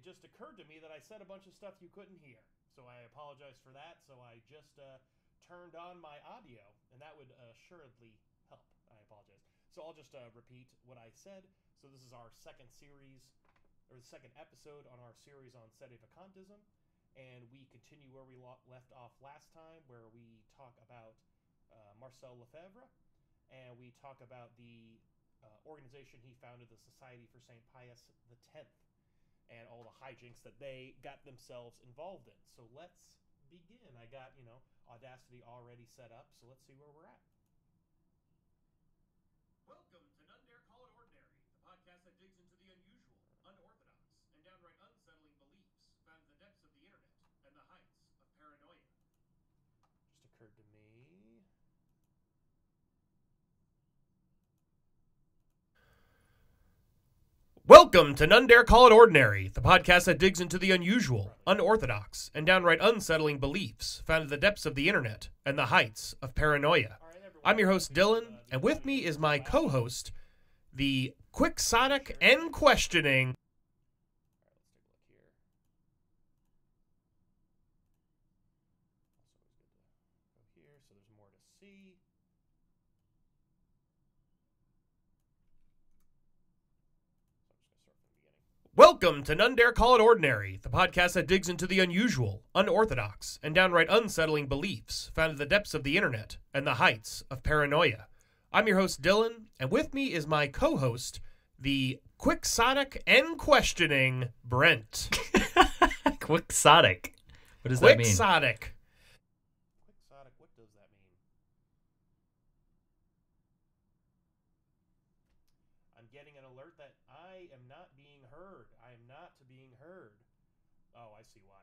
it just occurred to me that I said a bunch of stuff you couldn't hear. So I apologize for that. So I just turned on my audio, and that would assuredly help. I apologize. So I'll just repeat what I said. So this is our second series, or the second episode on our series on Sedevacantism. And we continue where we left off last time, where we talk about Marcel Lefebvre, and we talk about the organization he founded, the Society for St. Pius X, and all the hijinks that they got themselves involved in. So let's begin. I got, Audacity already set up, so let's see where we're at. Welcome to None Dare Call It Ordinary, the podcast that digs into the unusual, unorthodox, and downright unsettling beliefs found in the depths of the internet and the heights of paranoia. Just occurred to me. Welcome to None Dare Call It Ordinary, the podcast that digs into the unusual, unorthodox, and downright unsettling beliefs found in the depths of the internet and the heights of paranoia. I'm your host, Dylan, and with me is my co-host, the quixotic and questioning... Welcome to None Dare Call It Ordinary, the podcast that digs into the unusual, unorthodox, and downright unsettling beliefs found in the depths of the internet and the heights of paranoia. I'm your host, Dylan, and with me is my co-host, the quixotic and questioning Brent. Quixotic? What does that mean? Quixotic. Quixotic, what does that mean? I'm getting an alert that I am not being heard. I am not being heard. Oh, I see why.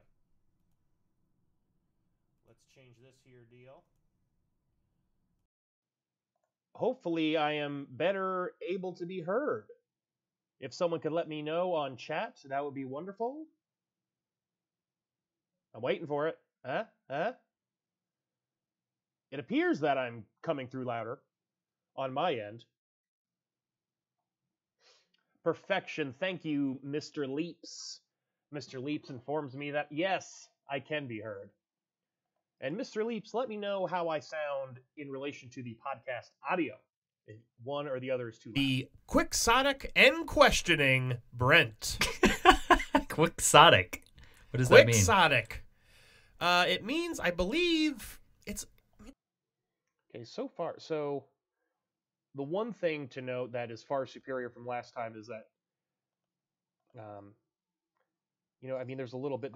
Let's change this here deal. Hopefully I am better able to be heard. If someone could let me know on chat, that would be wonderful. I'm waiting for it. Huh? It appears that I'm coming through louder on my end. Perfection. Thank you, Mr. Leaps. Mr. Leaps informs me that, yes, I can be heard. And Mr. Leaps, let me know how I sound in relation to the podcast audio. If one or the other is too loud. The quixotic and questioning Brent. Quixotic? What does that mean? Quixotic. It means, I believe, it's... Okay, so far, the one thing to note that is far superior from last time is that, there's a little bit,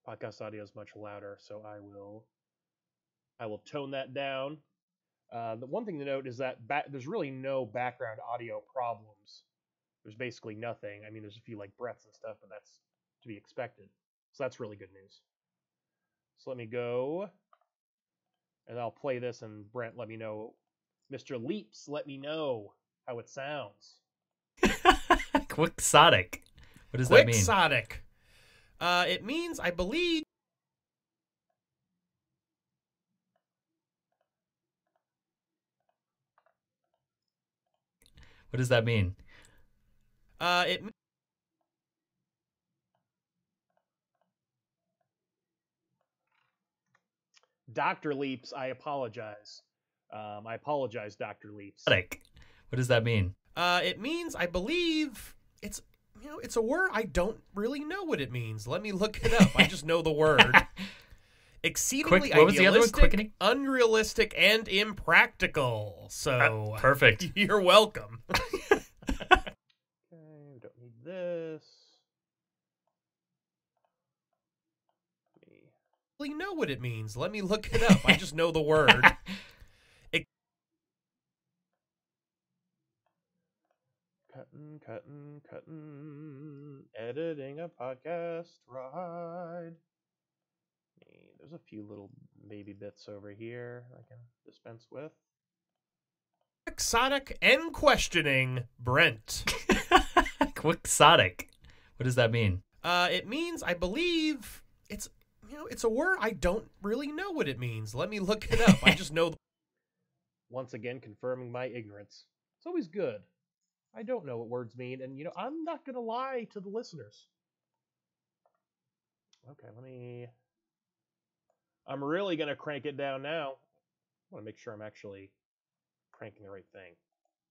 podcast audio is much louder, so I will tone that down. The one thing to note is that there's really no background audio problems. There's basically nothing. I mean, there's a few breaths and stuff, but that's to be expected. So that's really good news. So let me go. And I'll play this, and Brent, let me know. Mr. Leaps, let me know how it sounds. Quixotic. What does that mean? Quixotic. It means, I believe... What does that mean? Dr. Leaps, I apologize. I apologize, Dr. Leaps. What does that mean? It means, I believe, it's a word. I don't really know what it means. Let me look it up. I just know the word. Exceedingly what was the other one? idealistic, unrealistic, and impractical. So perfect. You're welcome. Okay, don't need this. Really know what it means. Let me look it up. I just know the word. Cutting. Editing a podcast ride. There's a few little baby bits over here I can dispense with. Quixotic and questioning Brent. Quixotic. What does that mean? It means, I believe, it's a word. I don't really know what it means. Let me look it up. I just know. Once again, confirming my ignorance. It's always good. I don't know what words mean, and I'm not gonna lie to the listeners. Okay, I'm really gonna crank it down now. I want to make sure I'm actually cranking the right thing.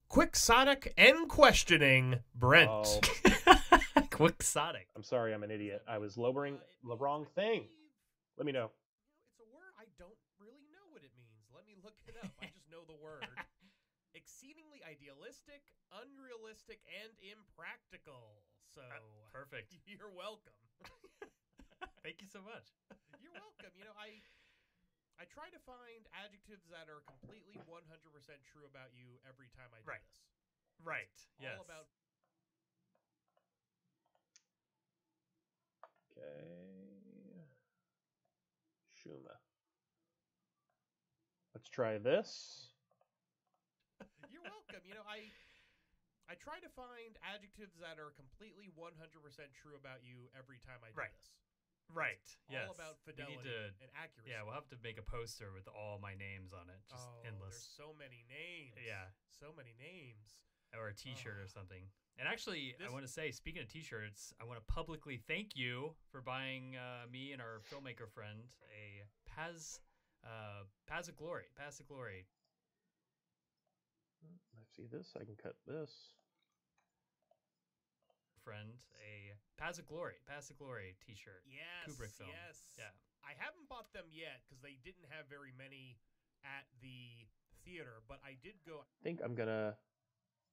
Quixotic and questioning Brent. Oh. Quixotic. I'm sorry, I'm an idiot. I was lowering the wrong thing. Let me know. It's a word I don't really know what it means. Let me look it up. I just know the word. Exceedingly idealistic, unrealistic, and impractical. So Perfect. You're welcome. Thank you so much. You're welcome. I try to find adjectives that are completely 100% true about you every time I do Right. this. Right. It's all about. Okay. Shuma. Let's try this. You're welcome. I try to find adjectives that are completely 100% true about you every time I do this. Right. It's all about fidelity and accuracy. Yeah, we'll have to make a poster with all my names on it. Just endless. There's so many names. Yeah. So many names. Or a t-shirt or something. And actually, I want to say, speaking of t-shirts, I want to publicly thank you for buying me and our filmmaker friend a Pass of Glory. Pass of Glory. I see this. I can cut this. Friend a Pass of Glory t-shirt. Yes. Kubrick film. Yes. Yeah. I haven't bought them yet because they didn't have very many at the theater, but I did go. I think I'm gonna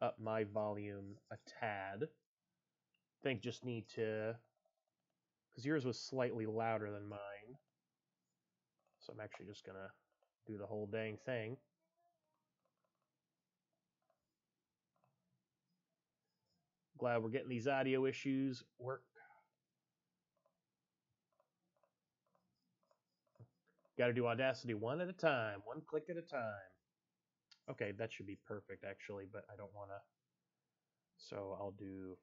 up my volume a tad. I think just need to, because yours was slightly louder than mine. So I'm actually just gonna do the whole dang thing. Glad we're getting these audio issues work. Got to do Audacity one at a time, one click at a time. Okay, that should be perfect actually, but I don't want to. So I'll do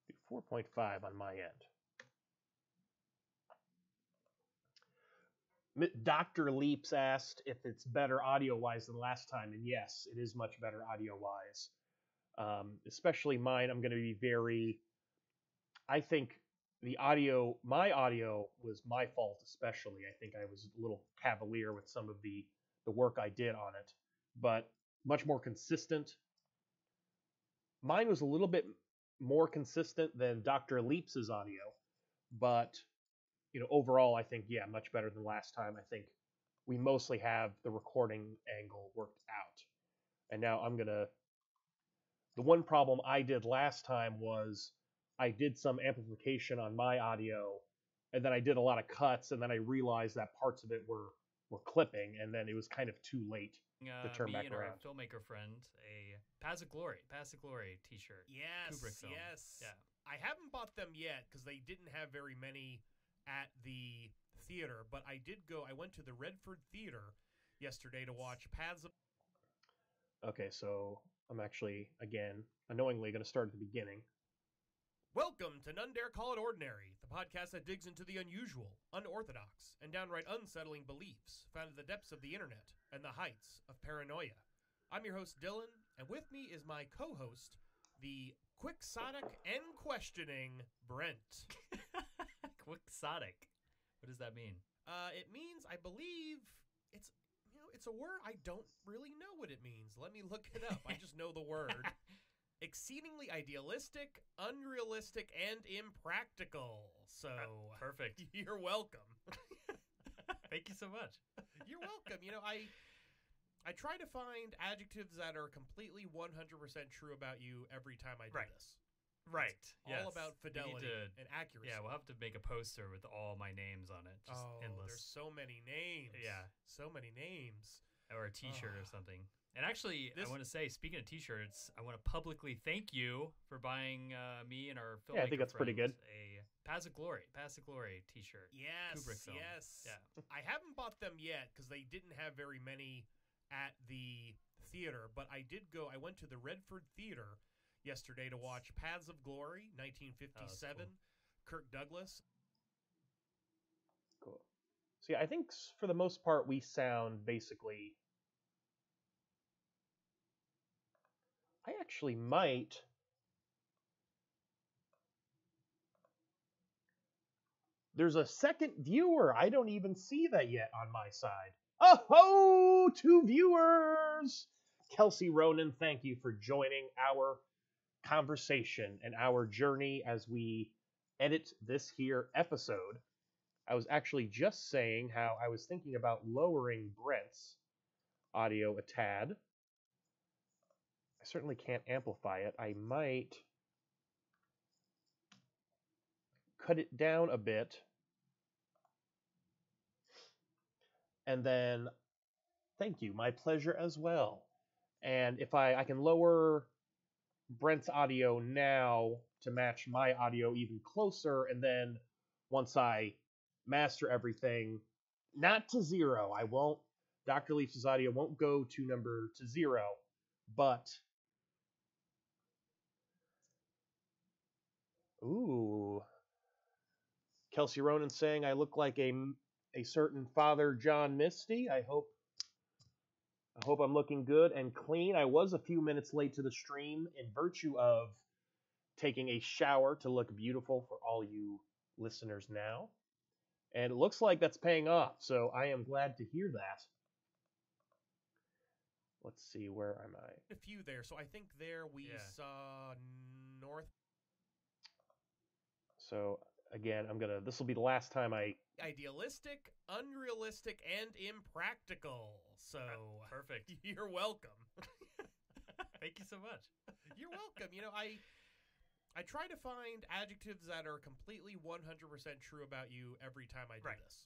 do 4.5 on my end. Dr. Leaps asked if it's better audio-wise than last time, and yes, it is much better audio-wise. Especially mine, I'm going to be very. I think my audio was my fault, especially. I think I was a little cavalier with some of the work I did on it, but much more consistent. Mine was a little bit more consistent than Dr. Leaps's audio, but overall, I think, yeah, much better than last time. I think we mostly have the recording angle worked out. And now the one problem I did last time was I did some amplification on my audio, and then I did a lot of cuts, and then I realized that parts of it were clipping, and then it was kind of too late to turn back around. Our filmmaker friend a Pass of Glory t-shirt. Yes. Kubrick film. Yes. Yeah. I haven't bought them yet because they didn't have very many at the theater, but I went to the Redford Theater yesterday to watch Paths of. Okay, so I'm actually, again, annoyingly going to start at the beginning. Welcome to None Dare Call It Ordinary, the podcast that digs into the unusual, unorthodox, and downright unsettling beliefs found at the depths of the internet and the heights of paranoia. I'm your host, Dylan, and with me is my co-host, the quixotic and questioning Brent. Quixotic. What does that mean? It means, I believe, it's a word I don't really know what it means. Let me look it up. I just know the word. Exceedingly idealistic, unrealistic, and impractical. So perfect. You're welcome. Thank you so much. You're welcome. I try to find adjectives that are completely 100% true about you every time I do this. Right. It's all about fidelity and accuracy. Yeah, we'll have to make a poster with all my names on it. Just endless. There's so many names. Yeah. So many names. Or a t-shirt or something. And actually, I want to say, speaking of t-shirts, I want to publicly thank you for buying me and our filmmaker I think that's pretty good. A Pass of Glory t-shirt. Yes. Kubrick film. Yes. Yeah. I haven't bought them yet because they didn't have very many at the theater, but I went to the Redford Theater yesterday to watch Paths of Glory, 1957, cool. Kirk Douglas. Cool. So yeah, I think for the most part we sound basically I actually might. There's a second viewer. I don't even see that yet on my side. Oh, 2 viewers! Kelsey Ronan, thank you for joining our conversation and our journey as we edit this here episode. I was actually just saying how I was thinking about lowering Brent's audio a tad. I certainly can't amplify it. I might cut it down a bit. And then, thank you, my pleasure as well. And if I can lower Brent's audio now to match my audio even closer, and then once I master everything, not to 0, I won't, Dr. Leaf's audio won't go to 0, but, ooh, Kelsey Ronan saying I look like a certain Father John Misty. I hope I'm looking good and clean. I was a few minutes late to the stream in virtue of taking a shower to look beautiful for all you listeners now. And it looks like that's paying off, so I am glad to hear that. Let's see, where am I? A few there, so I think there we saw North. So again, this will be the last time I... Idealistic, unrealistic, and impractical. So perfect. You're welcome. Thank you so much. You're welcome. You know, I try to find adjectives that are completely 100% true about you every time I do this.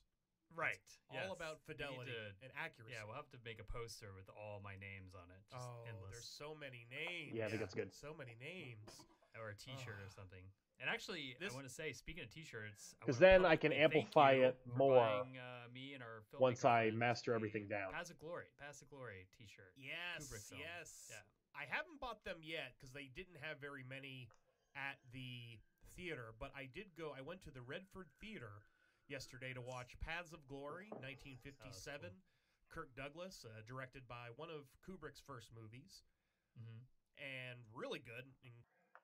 Right. It's all about fidelity and accuracy. Yeah, we'll have to make a poster with all my names on it. Just endless. There's so many names. Yeah, I think that's good. So many names. Or a T-shirt or something. And actually, I want to say, speaking of T-shirts, because then I can amplify it more buying, me and our once I master everything down. Paths of Glory T-shirt. Yes, yes. Yeah. I haven't bought them yet because they didn't have very many at the theater, but I went to the Redford Theater yesterday to watch Paths of Glory, 1957. Cool. Kirk Douglas, directed by one of Kubrick's first movies, and really good.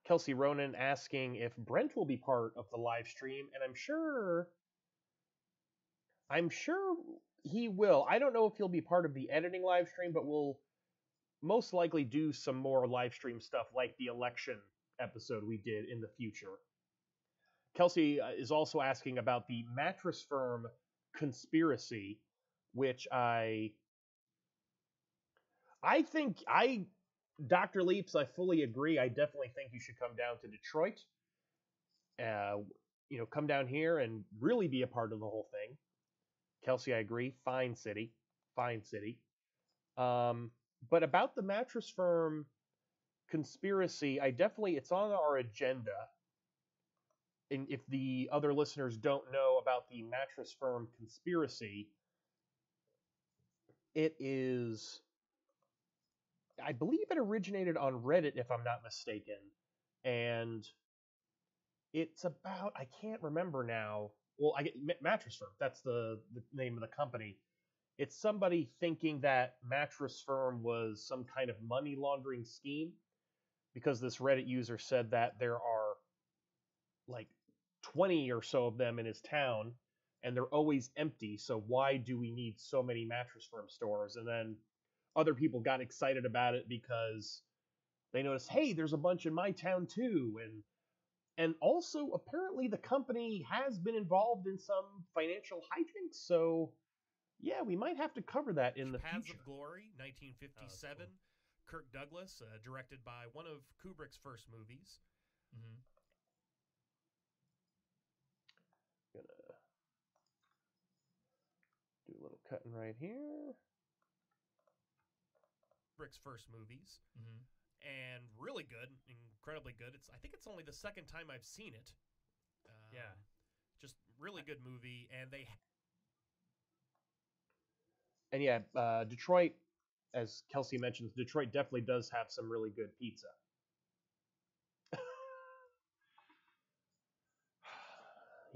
Kelsey Ronan asking if Brent will be part of the live stream, and I'm sure he will. I don't know if he'll be part of the editing live stream, but we'll most likely do some more live stream stuff like the election episode we did in the future. Kelsey is also asking about the mattress firm conspiracy, which I think Dr. Leaps, I fully agree. I definitely think you should come down to Detroit. Come down here and really be a part of the whole thing. Kelsey, I agree. Fine city. But about the mattress firm conspiracy, it's on our agenda. And if the other listeners don't know about the mattress firm conspiracy, it is... I believe it originated on Reddit, if I'm not mistaken. And it's about, I can't remember now. Well, Mattress Firm, that's the name of the company. It's somebody thinking that Mattress Firm was some kind of money laundering scheme, because this Reddit user said that there are like 20 or so of them in his town, and they're always empty, so why do we need so many Mattress Firm stores? And then other people got excited about it because they noticed, hey, there's a bunch in my town too. And also, apparently, the company has been involved in some financial hijinks. So, yeah, we might have to cover that in the Paths future. of Glory, 1957. Cool. Kirk Douglas, directed by one of Kubrick's first movies. Gonna do a little cutting right here. Kubrick's first movies, and really good, incredibly good. I think it's only the second time I've seen it. Just really good movie, and Detroit, as Kelsey mentions, Detroit definitely does have some really good pizza.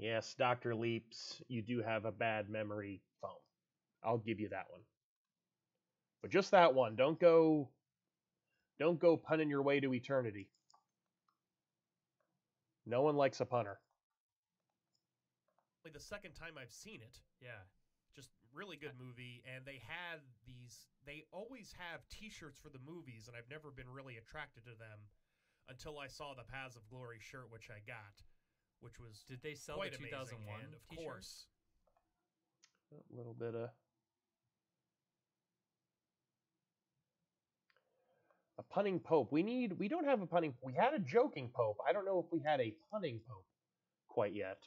Yes, Dr. Leaps, you do have a bad memory foam. I'll give you that one. But just that one. Don't go Don't go punning your way to eternity. No one likes a punter. The second time I've seen it. Yeah. Just really good movie, and they always have T-shirts for the movies, and I've never been really attracted to them until I saw the Paths of Glory shirt, which I got, which was Did they sell quite the amazing, 2001 and of t-shirt? course. A little bit of a punning pope. We don't have a punning. We had a joking pope. I don't know if we had a punning pope quite yet.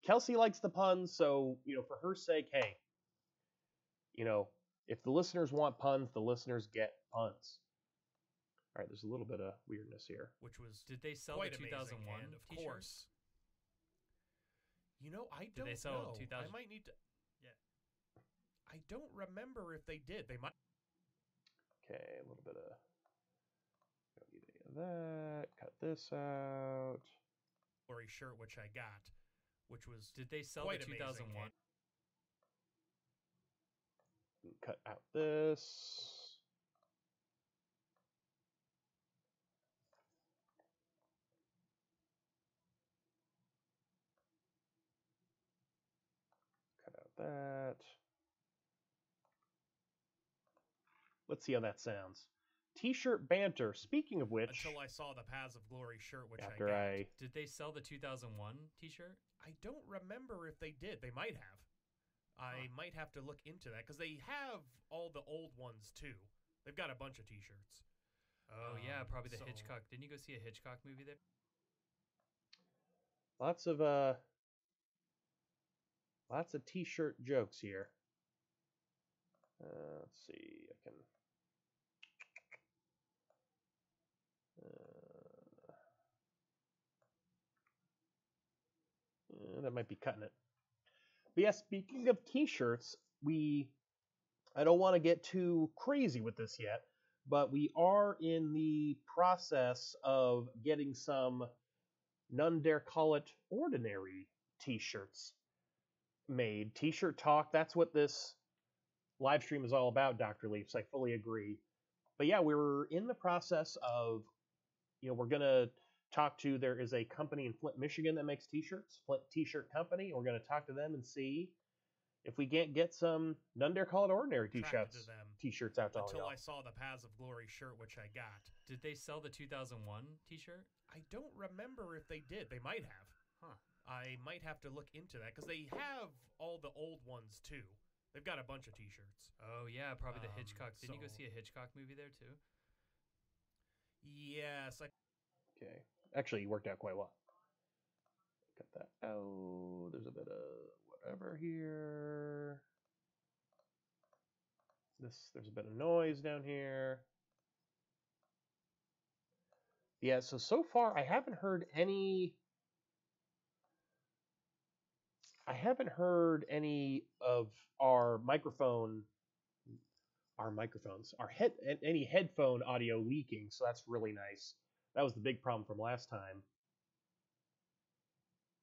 Kelsey likes the puns, so for her sake, hey, if the listeners want puns, the listeners get puns. All right, there's a little bit of weirdness here. Which was Did they sell quite the 2001 amazing, and of t-shirt? course. I Did don't they sell know. 2000? I might need to. Yeah. I don't remember if they did. They might. Okay, a little bit of. Don't need any of that. Cut this out. Glory shirt, which I got, which was Did they sell quite the amazing, 2001? Cut out this. Cut out that. Let's see how that sounds. T-shirt banter. Speaking of which, until I saw the Paths of Glory shirt, which after I got. Did they sell the 2001 t-shirt? I don't remember if they did. They might have. I might have to look into that because they have all the old ones too. They've got a bunch of T-shirts. Oh yeah, probably the so- Hitchcock. Didn't you go see a Hitchcock movie there? lots of T-shirt jokes here. Let's see. I can. That might be cutting it. But yeah, speaking of T-shirts, I don't want to get too crazy with this yet, but we are in the process of getting some None Dare Call It Ordinary T-shirts made. T-shirt talk, that's what this live stream is all about, Dr. Leafs. I fully agree. But yeah, we're in the process of, we're going to talk to, there is a company in Flint, Michigan that makes T-shirts, Flint T-shirt Company. We're going to talk to them and see if we can't get some None Dare Call It Ordinary Attracted to T-shirts them out to all until y'all. I saw the Paths of Glory shirt, which I got. Did they sell the 2001 t-shirt? I don't remember if they did. They might have. Huh. I might have to look into that because they have all the old ones too. They've got a bunch of T-shirts. Oh yeah, probably the Hitchcock. Didn't you go so- see a Hitchcock movie there too? Yes, Okay. Actually, it worked out quite well. Cut that out. There's a bit of whatever here. There's a bit of noise down here. Yeah, so far I haven't heard any of our any headphone audio leaking, so that's really nice. That was the big problem from last time.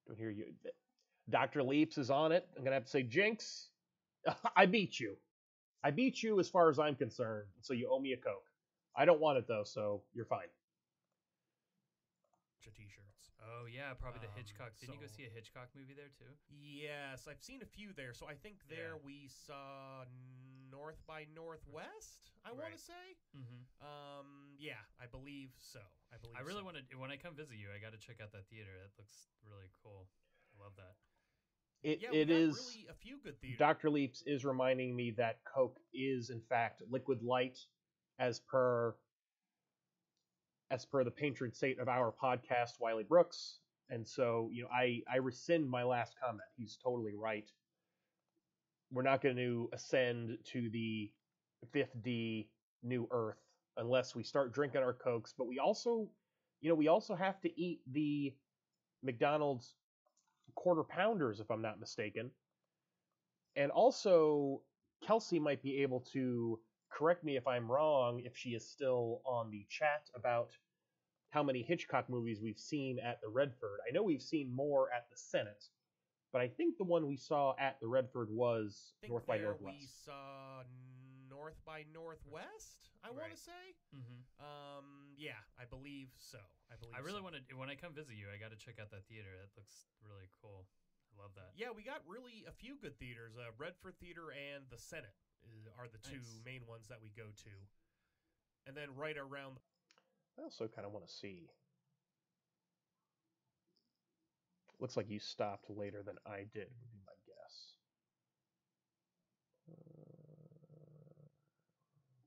Don't hear you. Dr. Leaps is on it. I'm going to have to say, Jinx, I beat you. I beat you as far as I'm concerned, so you owe me a Coke. I don't want it, though, so you're fine. T-shirts. Oh yeah, probably the Hitchcock. Didn't you go so- see a Hitchcock movie there too? Yes, I've seen a few there. So I think there Yeah. we saw North by Northwest, I want Right. to say. Mm-hmm. Yeah, I believe so. I really want to. When I come visit you, I got to check out that theater. That looks really cool. I love that. It we got is. really a few good theaters. Dr. Leaps is reminding me that Coke is, in fact, liquid light, as per the patron saint of our podcast, Wiley Brooks. And so, I rescind my last comment. He's totally right. We're not going to ascend to the 5th D New Earth unless we start drinking our Cokes. But we also have to eat the McDonald's quarter pounders, if I'm not mistaken. And also, Kelsey might be able to correct me if I'm wrong, if she is still on the chat, about how many Hitchcock movies we've seen at the Redford. I know we've seen more at the Senate, but I think the one we saw at the Redford was I think North by there Northwest. we saw North by Northwest, I want to say. Mm-hmm. Yeah, I believe so. I really want to, when I come visit you, I got to check out that theater. That looks really cool. I love that. Yeah, we got really a few good theaters. Redford Theater and the Senate are the two main ones that we go to. And then right around... I also kind of want to see. Looks like you stopped later than I did, would be my guess.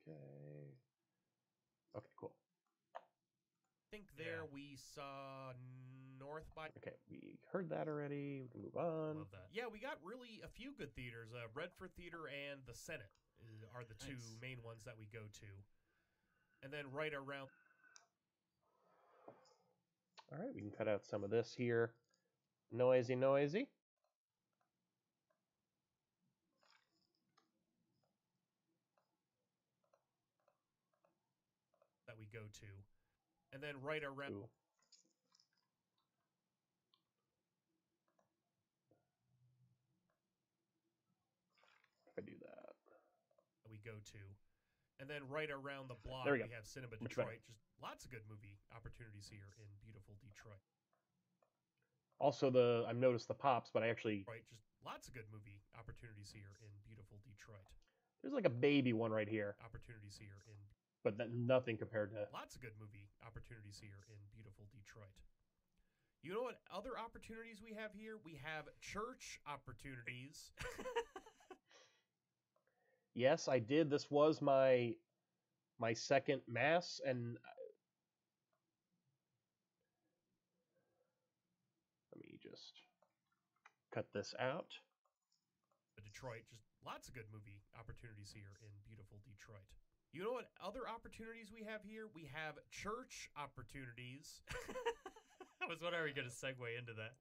Okay. Okay, cool. I think there we saw North by... Okay, we heard that already. We can move on. Love that. Yeah, we got really a few good theaters. Redford Theater and the Senate are the two main ones that we go to. And then right around... All right, we can cut out some of this here. Noisy, noisy. That we go to. And then right around... Ooh. If I do that. We go to. And then right around the block, we have Cinema Much Detroit. better. Just lots of good movie opportunities here in beautiful Detroit. Also, I've noticed the pops, but I actually... Right, just lots of good movie opportunities here in beautiful Detroit. There's like a baby one right here. Opportunities here in... But nothing compared to... Lots of good movie opportunities here in beautiful Detroit. You know what other opportunities we have here? We have church opportunities. Yes, I did. This was my second mass, and let me just cut this out. Detroit, just lots of good movie opportunities here in beautiful Detroit. You know what other opportunities we have here? We have church opportunities. I was wondering, are we going to segue into that?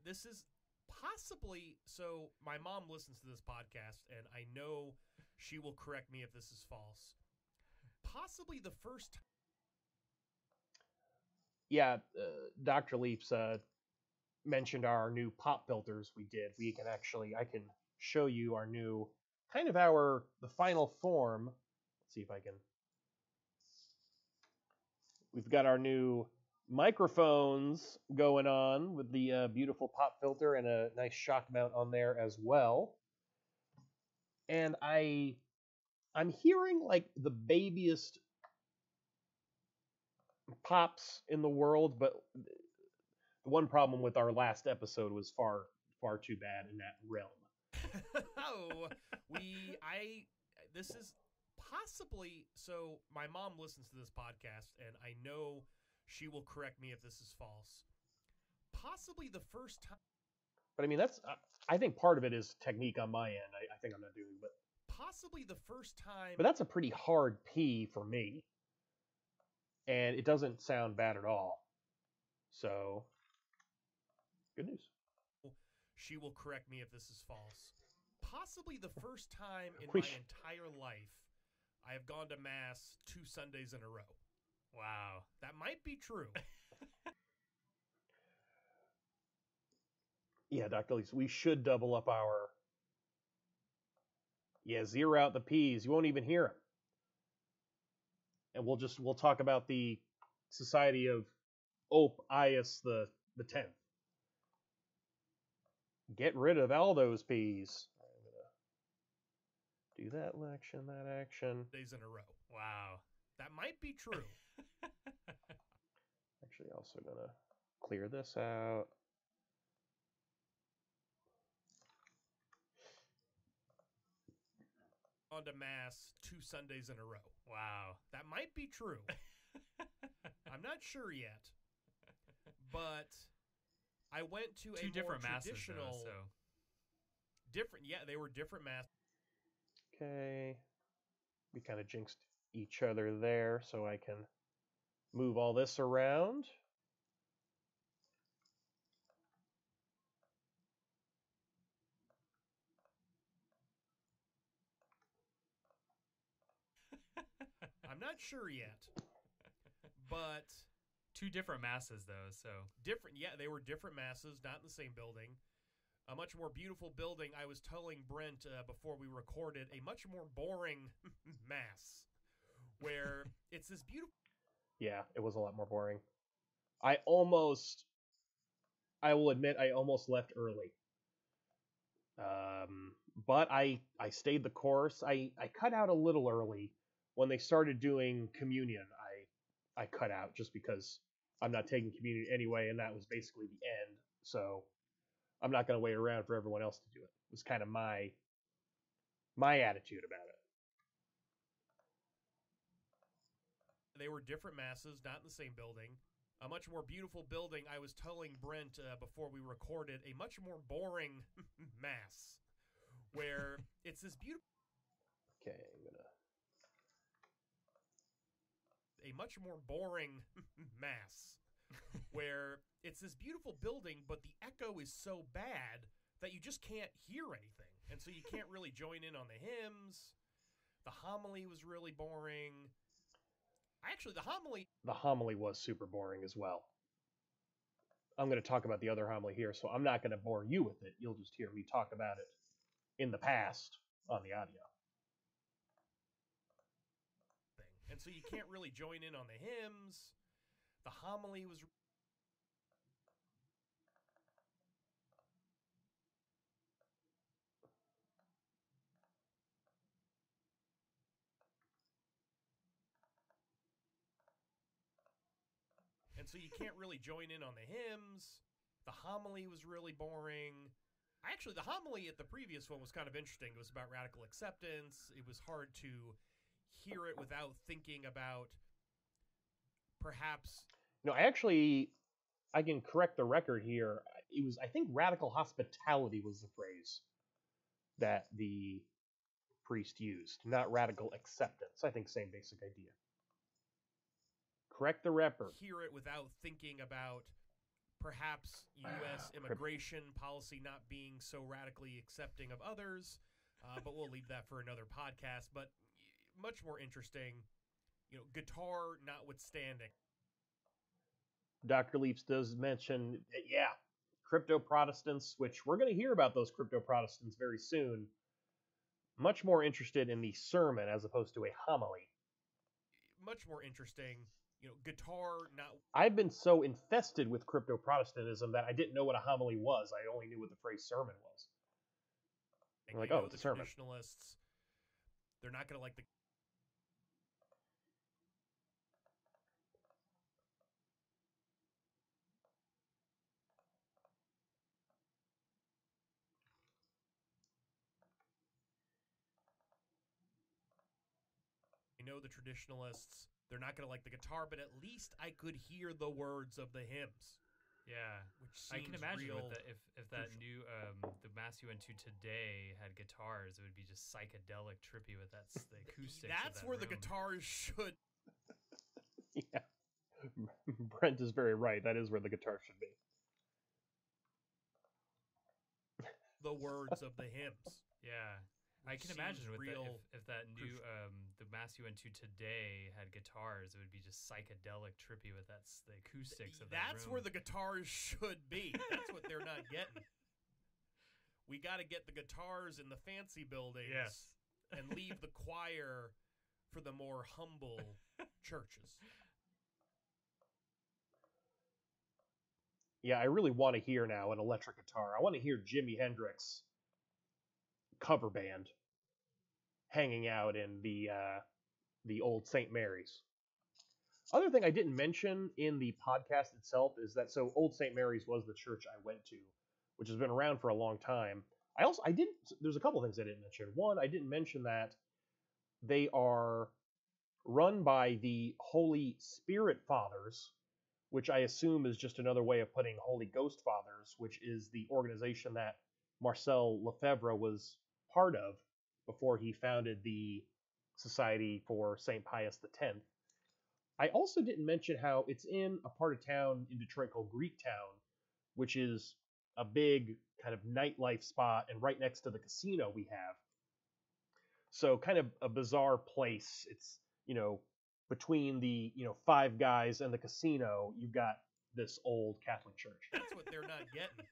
This is possibly, so my mom listens to this podcast, and I know she will correct me if this is false. Possibly the first time. Yeah, Dr. Leaps mentioned our new pop filters we did. I can show you our new, the final form. Let's see if I can. We've got our new microphones going on with the beautiful pop filter and a nice shock mount on there as well. And I'm hearing like the babiest pops in the world, but the one problem with our last episode was far too bad in that realm. This is possibly, so my mom listens to this podcast, and I know she will correct me if this is false. Possibly the first time. But I mean, I think part of it is technique on my end. I think I'm not doing, but possibly the first time. But that's a pretty hard P for me, and it doesn't sound bad at all. So, good news. She will correct me if this is false. Possibly the first time in my entire life I have gone to Mass 2 Sundays in a row. Wow. That might be true. Yeah, Dr. Lees, we should double up our... Yeah, zero out the P's. You won't even hear them. And we'll talk about the Society of Ope Ius the 10th. Get rid of all those P's. I'm going to do that action, that action. Days in a row. Wow. That might be true. Actually, also going to clear this out. On to Mass 2 Sundays in a row. Wow. That might be true. I'm not sure yet. But I went to two different masses, traditional... though, so. Different, yeah, they were different masses. Okay. We kind of jinxed each other there, so I can move all this around. I'm not sure yet. But two different masses, though, so. Different, yeah, they were different masses, not in the same building. A much more beautiful building. I was telling Brent before we recorded, a much more boring mass where it's this beautiful. Yeah, it was a lot more boring. I will admit, I almost left early. But I stayed the course. I cut out a little early when they started doing communion. I cut out just because I'm not taking communion anyway, and that was basically the end. So I'm not going to wait around for everyone else to do it. It was kind of my attitude about it. They were different masses, not in the same building. A much more beautiful building. I was telling Brent before we recorded, a much more boring mass where it's this beautiful. Okay, I'm gonna. A much more boring mass where it's this beautiful building, but the echo is so bad that you just can't hear anything. And so you can't really join in on the hymns. The homily was really boring. Actually, the homily was super boring as well. I'm going to talk about the other homily here, so I'm not going to bore you with it. You'll just hear me talk about it in the past on the audio. And so you can't really join in on the hymns. The homily was. And so you can't really join in on the hymns. The homily was really boring. Actually, the homily at the previous one was kind of interesting. It was about radical acceptance. It was hard to hear it without thinking about perhaps. No, I can correct the record here. It was, I think, radical hospitality was the phrase that the priest used, not radical acceptance. I think same basic idea. Correct the record. Hear it without thinking about perhaps U.S. immigration policy not being so radically accepting of others, but we'll leave that for another podcast. But much more interesting, guitar notwithstanding. Dr. Leaps does mention, crypto Protestants, which we're going to hear about those crypto Protestants very soon. Much more interested in the sermon as opposed to a homily. Much more interesting, guitar not. I've been so infested with crypto Protestantism that I didn't know what a homily was. I only knew what the phrase sermon was. I'm like, oh, it's a sermon. Traditionalists, they're not going to like the. I know the traditionalists, they're not going to like the guitar, but at least I could hear the words of the hymns. Yeah, which I can imagine real with if that new the mass you went to today had guitars, it would be just psychedelic trippy with the acoustics. That's where the guitars should. Yeah, Brent is very right. That is where the guitar should be. The words of the hymns. Yeah. I can imagine with if that new the mass you went to today had guitars, it would be just psychedelic trippy with the acoustics of that That's room. where the guitars should be. That's what they're not getting. We got to get the guitars in the fancy buildings, yes, and leave the choir for the more humble churches. Yeah, I really want to hear now an electric guitar. I want to hear Jimi Hendrix cover band hanging out in the old St. Mary's. Other thing I didn't mention in the podcast itself is that Old St. Mary's was the church I went to, which has been around for a long time. There's a couple things I didn't mention. One, I didn't mention that they are run by the Holy Spirit Fathers, which I assume is just another way of putting Holy Ghost Fathers, which is the organization that Marcel Lefebvre was part of before he founded the Society for St. Pius X. I also didn't mention how it's in a part of town in Detroit called Greektown, which is a big kind of nightlife spot and right next to the casino we have. So kind of a bizarre place. It's, between the, Five Guys and the casino, you've got this old Catholic church. That's what they're not getting.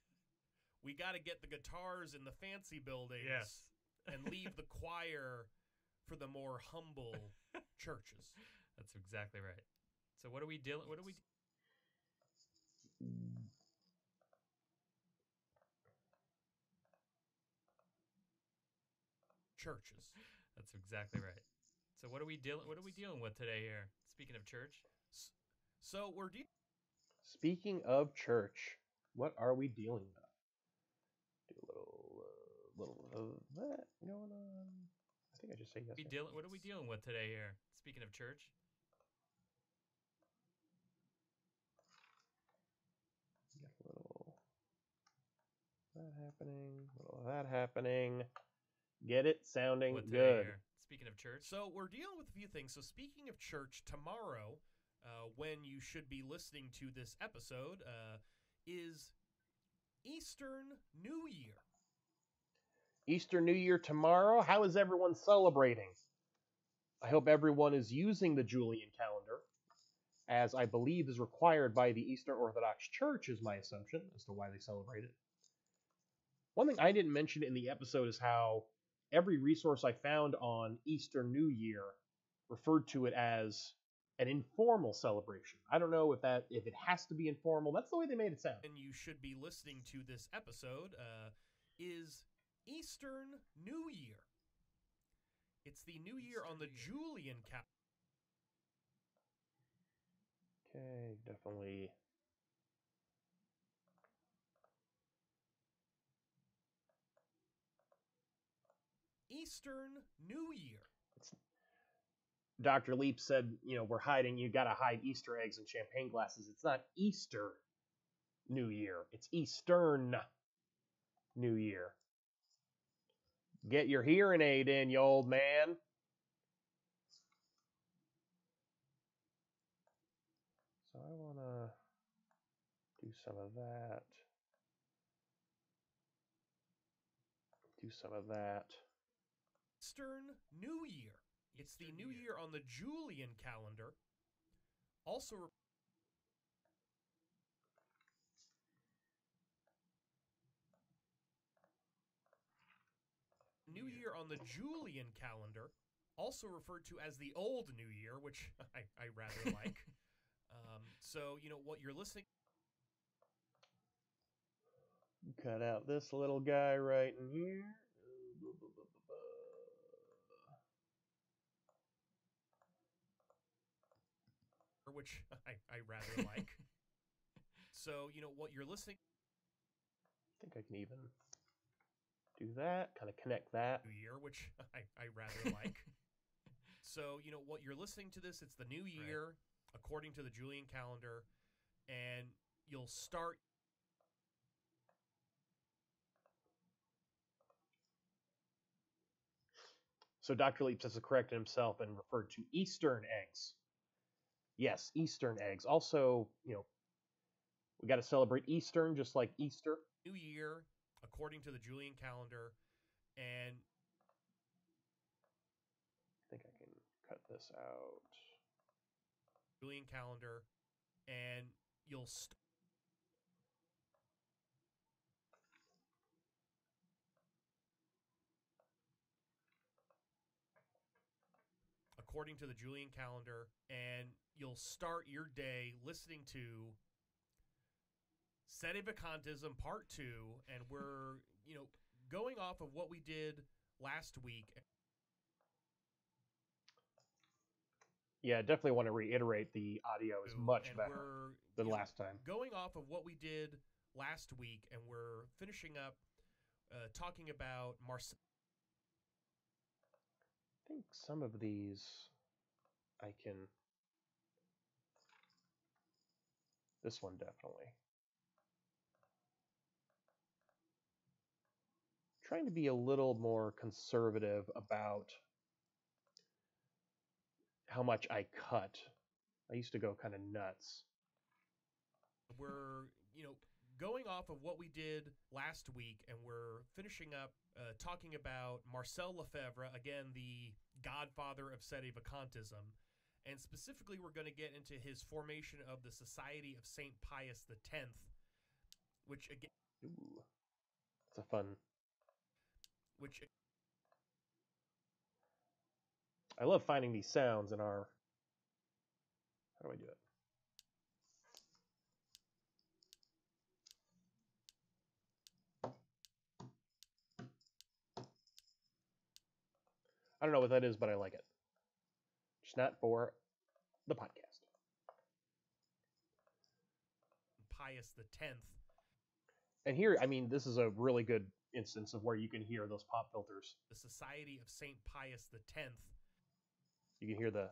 we got to get the guitars in the fancy buildings Yes. and leave the choir for the more humble churches. That's exactly right. So what are we dealing? What are we? Churches. That's exactly right. So what are we dealing? What are we dealing with today here? Speaking of church, So we're Speaking of church, what are we dealing with? Do a little of that going on. I think I just say yes. what are we dealing with today here? Speaking of church, Got a little that happening, a little of that happening. Get it sounding what today good. here? Speaking of church, So we're dealing with a few things. So speaking of church, tomorrow, when you should be listening to this episode, is Eastern New Year. Easter New Year tomorrow. How is everyone celebrating? I hope everyone is using the Julian calendar, as I believe is required by the Eastern Orthodox Church, is my assumption as to why they celebrate it. One thing I didn't mention in the episode is how every resource I found on Easter New Year referred to it as an informal celebration. I don't know if it has to be informal. That's the way they made it sound. And you should be listening to this episode, is Eastern New Year. It's the New Year on the Julian calendar. Okay, definitely. Eastern New Year. Dr. Leap said, we're hiding, you gotta hide Easter eggs in champagne glasses. It's not Easter New Year. It's Eastern New Year. Get your hearing aid in, you old man. So I wanna do some of that. Do some of that. Eastern New Year. It's the New Year on the Julian calendar. Also, New Year on the Julian calendar, also referred to as the Old New Year, which I rather like. So, what you're listening. Cut out this little guy right in here. Which I rather like. So, what you're listening. I think I can even do that, kind of connect that. New Year, which I rather like. So, what you're listening to this, it's the new year, according to the Julian calendar, and you'll start. So Dr. Leaps has corrected himself and referred to Eastern eggs. Yes, Eastern eggs. Also, we got to celebrate Eastern just like Easter. New year, according to the Julian calendar, and I think I can cut this out. Julian calendar, and you'll according to the Julian calendar, and you'll start your day listening to Sedevacantism Part 2, and we're, going off of what we did last week. Yeah, definitely want to reiterate the audio is much better than last time. Going off of what we did last week, and we're finishing up talking about Marcel. I think some of these I can. This one definitely. Trying to be a little more conservative about how much I cut. I used to go kind of nuts. We're, going off of what we did last week, and we're finishing up talking about Marcel Lefebvre, again, the godfather of Sedevacantism. And specifically, we're going to get into his formation of the Society of St. Pius X, which again. Ooh. It's a fun. Which I love finding these sounds in our. How do I do it? I don't know what that is, but I like it. Just not for the podcast. Pius X. And here, I mean, this is a really good instance of where you can hear those pop filters. The Society of Saint Pius X. You can hear the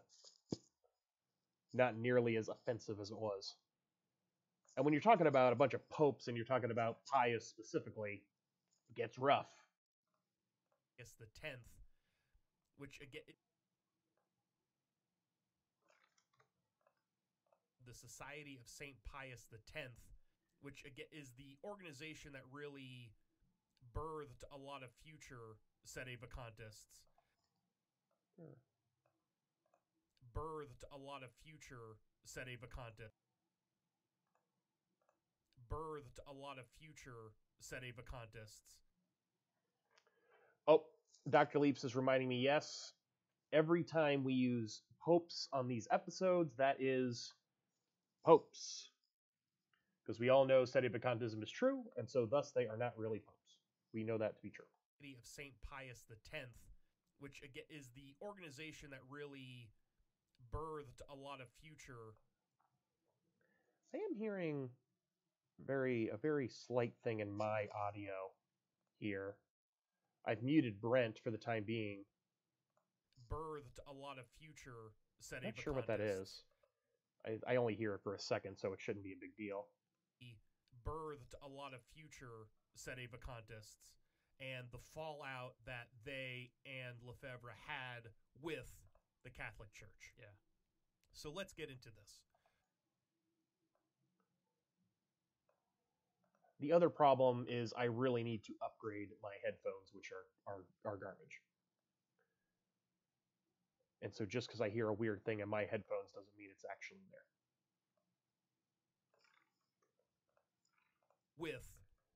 not nearly as offensive as it was. And when you're talking about a bunch of popes and you're talking about Pius specifically, it gets rough. Pius X. Which again, the Society of Saint Pius X, which again is the organization that really birthed a lot of future Sedevacantists. Birthed a lot of future Sedevacantists. Birthed a lot of future Sedevacantists. Oh, Dr. Leaps is reminding me, yes, every time we use popes on these episodes, that is popes. Because we all know Sedevacantism is true, and so thus they are not really popes. We know that to be true. Of Saint Pius X, which again is the organization that really birthed a lot of future. I am hearing a very slight thing in my audio here. I've muted Brent for the time being. Birthed a lot of future Sedevacantists. I'm not sure what that is. I only hear it for a second, so it shouldn't be a big deal. Birthed a lot of future Sedevacantists and the fallout that they and Lefebvre had with the Catholic Church. Yeah. So let's get into this. The other problem is I really need to upgrade my headphones, which are garbage. And so just because I hear a weird thing in my headphones doesn't mean it's actually there. With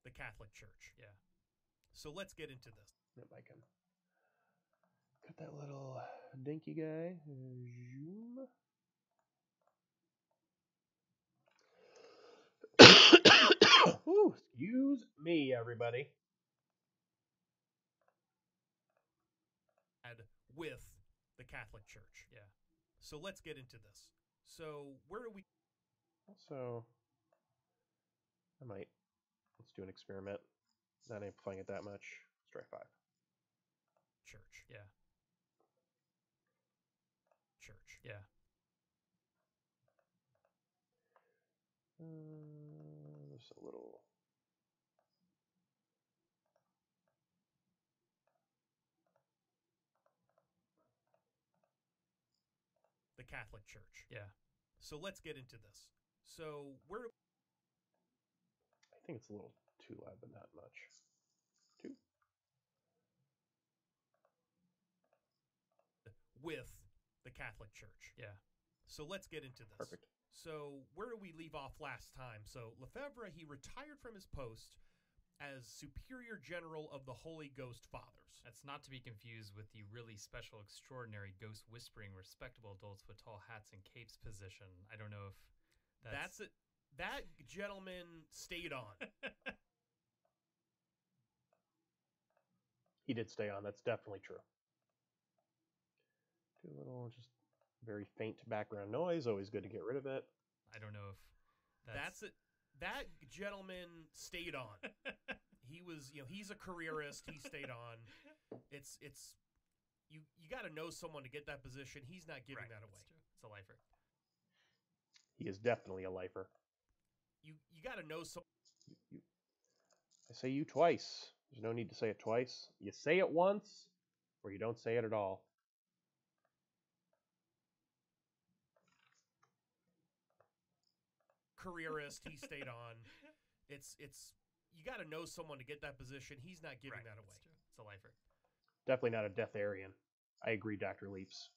the Catholic Church. Yeah. So let's get into this. If I can cut that little dinky guy. Zoom. Ooh, excuse me, everybody. With the Catholic Church. Yeah. So let's get into this. So where do we... Also, let's do an experiment. Not amplifying it that much. Let's try 5. Church. Yeah. Church. Yeah. Just a little. The Catholic Church. Yeah. So let's get into this. So where... I think it's a little too loud, but not much. 2. With the Catholic Church. Yeah. So let's get into this. Perfect. So where do we leave off last time? So Lefebvre, he retired from his post as Superior General of the Holy Ghost Fathers. That's not to be confused with the really special, extraordinary, ghost-whispering, respectable adults with tall hats and capes position. I don't know if that's it. That gentleman stayed on. He did stay on. That's definitely true. Do a little, just very faint background noise. Always good to get rid of it. I don't know if that's it. That gentleman stayed on. He was, he's a careerist. He stayed on. It's you got to know someone to get that position. He's not giving that away. It's a lifer. He is definitely a lifer. You got to know some. I say you twice. There's no need to say it twice. You say it once, or you don't say it at all. Careerist. He stayed on. It's you got to know someone to get that position. He's not giving that away. It's a lifer. Definitely not a Death Aryan. I agree, Dr. Leaps.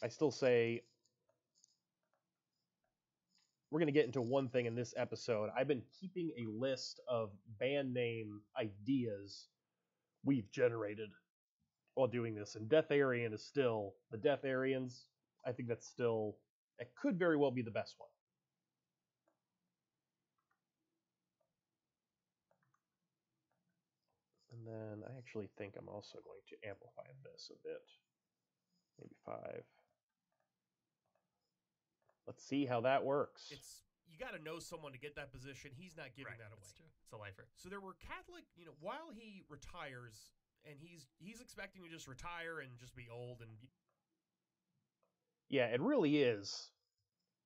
I still say we're going to get into one thing in this episode. I've been keeping a list of band name ideas we've generated while doing this, and Death Aryan is still the Death Aryans. I think that's still, it could very well be the best one. And then I actually think I'm also going to amplify this a bit. Maybe 5. Let's see how that works. You got to know someone to get that position. He's not giving that away. That's true. It's a lifer. So there were Catholic, while he retires, and he's expecting to just retire and just be old and. Yeah, it really is.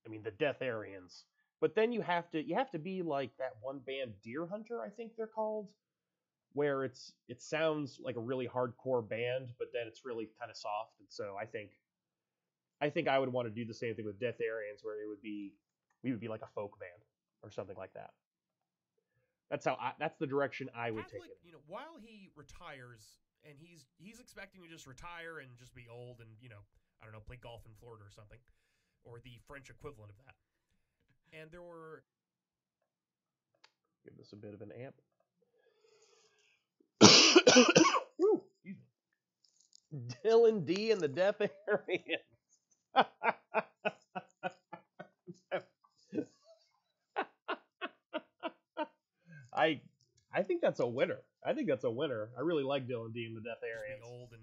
I mean, the Death Aryans. But then you have to be like that one band, Deer Hunter, I think they're called, where it sounds like a really hardcore band, but then it's really kind of soft. And so I think I would want to do the same thing with Death Aryans, where we would be like a folk band or something like that. That's the direction I would take it. While he retires, and he's expecting to just retire and just be old and I don't know, play golf in Florida or something, or the French equivalent of that. And there were. Give this a bit of an amp. Woo, excuse me. Dylan D and the Death Aryans. I think that's a winner. I really like Dylan D and the Death Aryans. Just be old and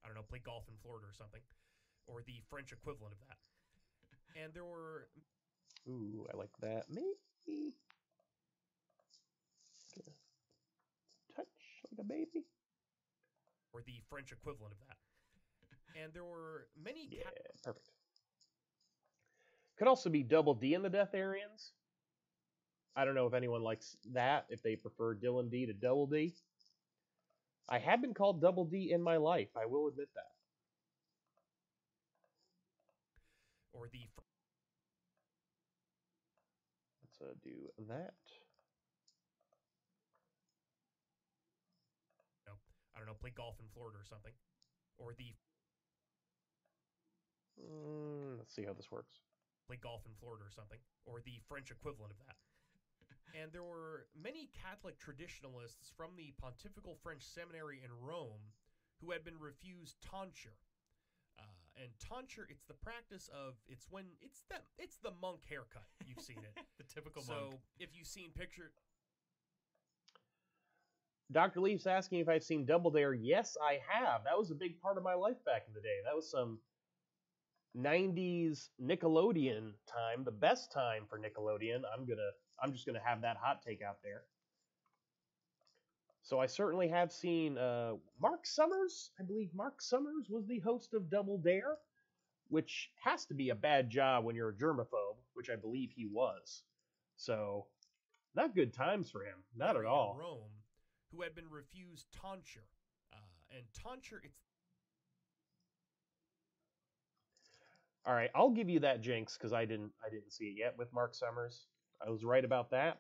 I don't know, play golf in Florida or something, or the French equivalent of that. And there were. Ooh, I like that. Maybe. Touch like a baby. Or the French equivalent of that. And there were many. Yeah, perfect. Could also be Double D and the Death Aryans. I don't know if anyone likes that, if they prefer Dylan D to Double D. I have been called Double D in my life, I will admit that. Or the. Let's do that. I don't know, play golf in Florida or something. Or the. Let's see how this works. Play golf in Florida or something. Or the French equivalent of that. And there were many Catholic traditionalists from the Pontifical French Seminary in Rome who had been refused tonsure. And tonsure, it's the practice of, it's the monk haircut. You've seen it. The typical monk. monk. So if you've seen picture. Dr. Leaf's asking if I've seen Double Dare. Yes, I have. That was a big part of my life back in the day. That was some 90s Nickelodeon time, the best time for Nickelodeon. I'm just gonna have that hot take out there. So I certainly have seen Mark Summers. I believe Mark Summers was the host of Double Dare, which has to be a bad job when you're a germaphobe, which I believe he was. So not good times for him, not at all. Rome, who had been refused tonsure, and tonsure, it's. All right, I'll give you that, Jinx, because I didn't see it yet with Mark Summers. I was right about that.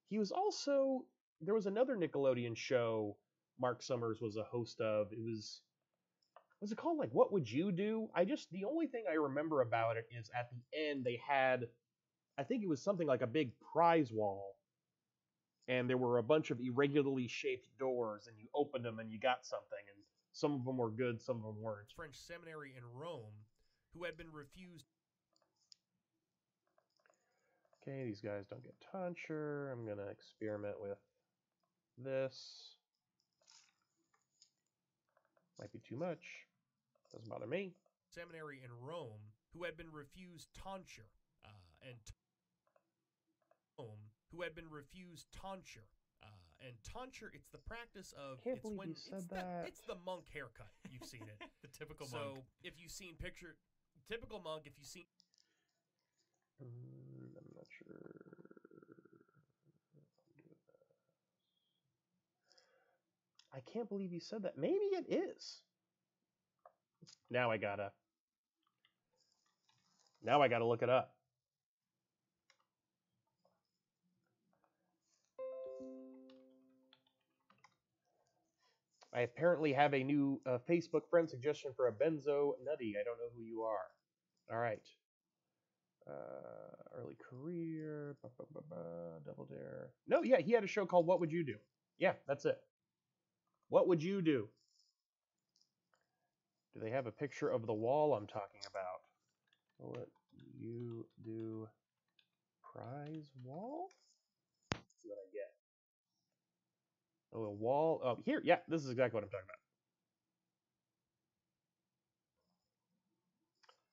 He was also, there was another Nickelodeon show Mark Summers was a host of. It was it called like What Would You Do? The only thing I remember about it is at the end they had, I think it was something like a big prize wall, and there were a bunch of irregularly shaped doors, and you opened them and you got something, and some of them were good, some of them weren't. French seminary in Rome, who had been refused. Okay, these guys don't get tonsure. I'm going to experiment with this. Might be too much. Doesn't bother me. Seminary in Rome, who had been refused tonsure, who had been refused tonsure. And tonsure, it's the practice of. Can't believe you said that. It's the monk haircut. You've seen it. The typical so monk. So if you've seen typical monk, if you've seen. I'm not sure. I can't believe you said that. Maybe it is. Now I gotta look it up. I apparently have a new Facebook friend suggestion for a Benzo Nutty. I don't know who you are. All right. Early career. Double Dare. No, yeah, he had a show called What Would You Do? Yeah, that's it. What would you do? Do they have a picture of the wall I'm talking about? What you do? Prize wall? Let's see what I get. Oh, a wall. Oh, here. Yeah, this is exactly what I'm talking about.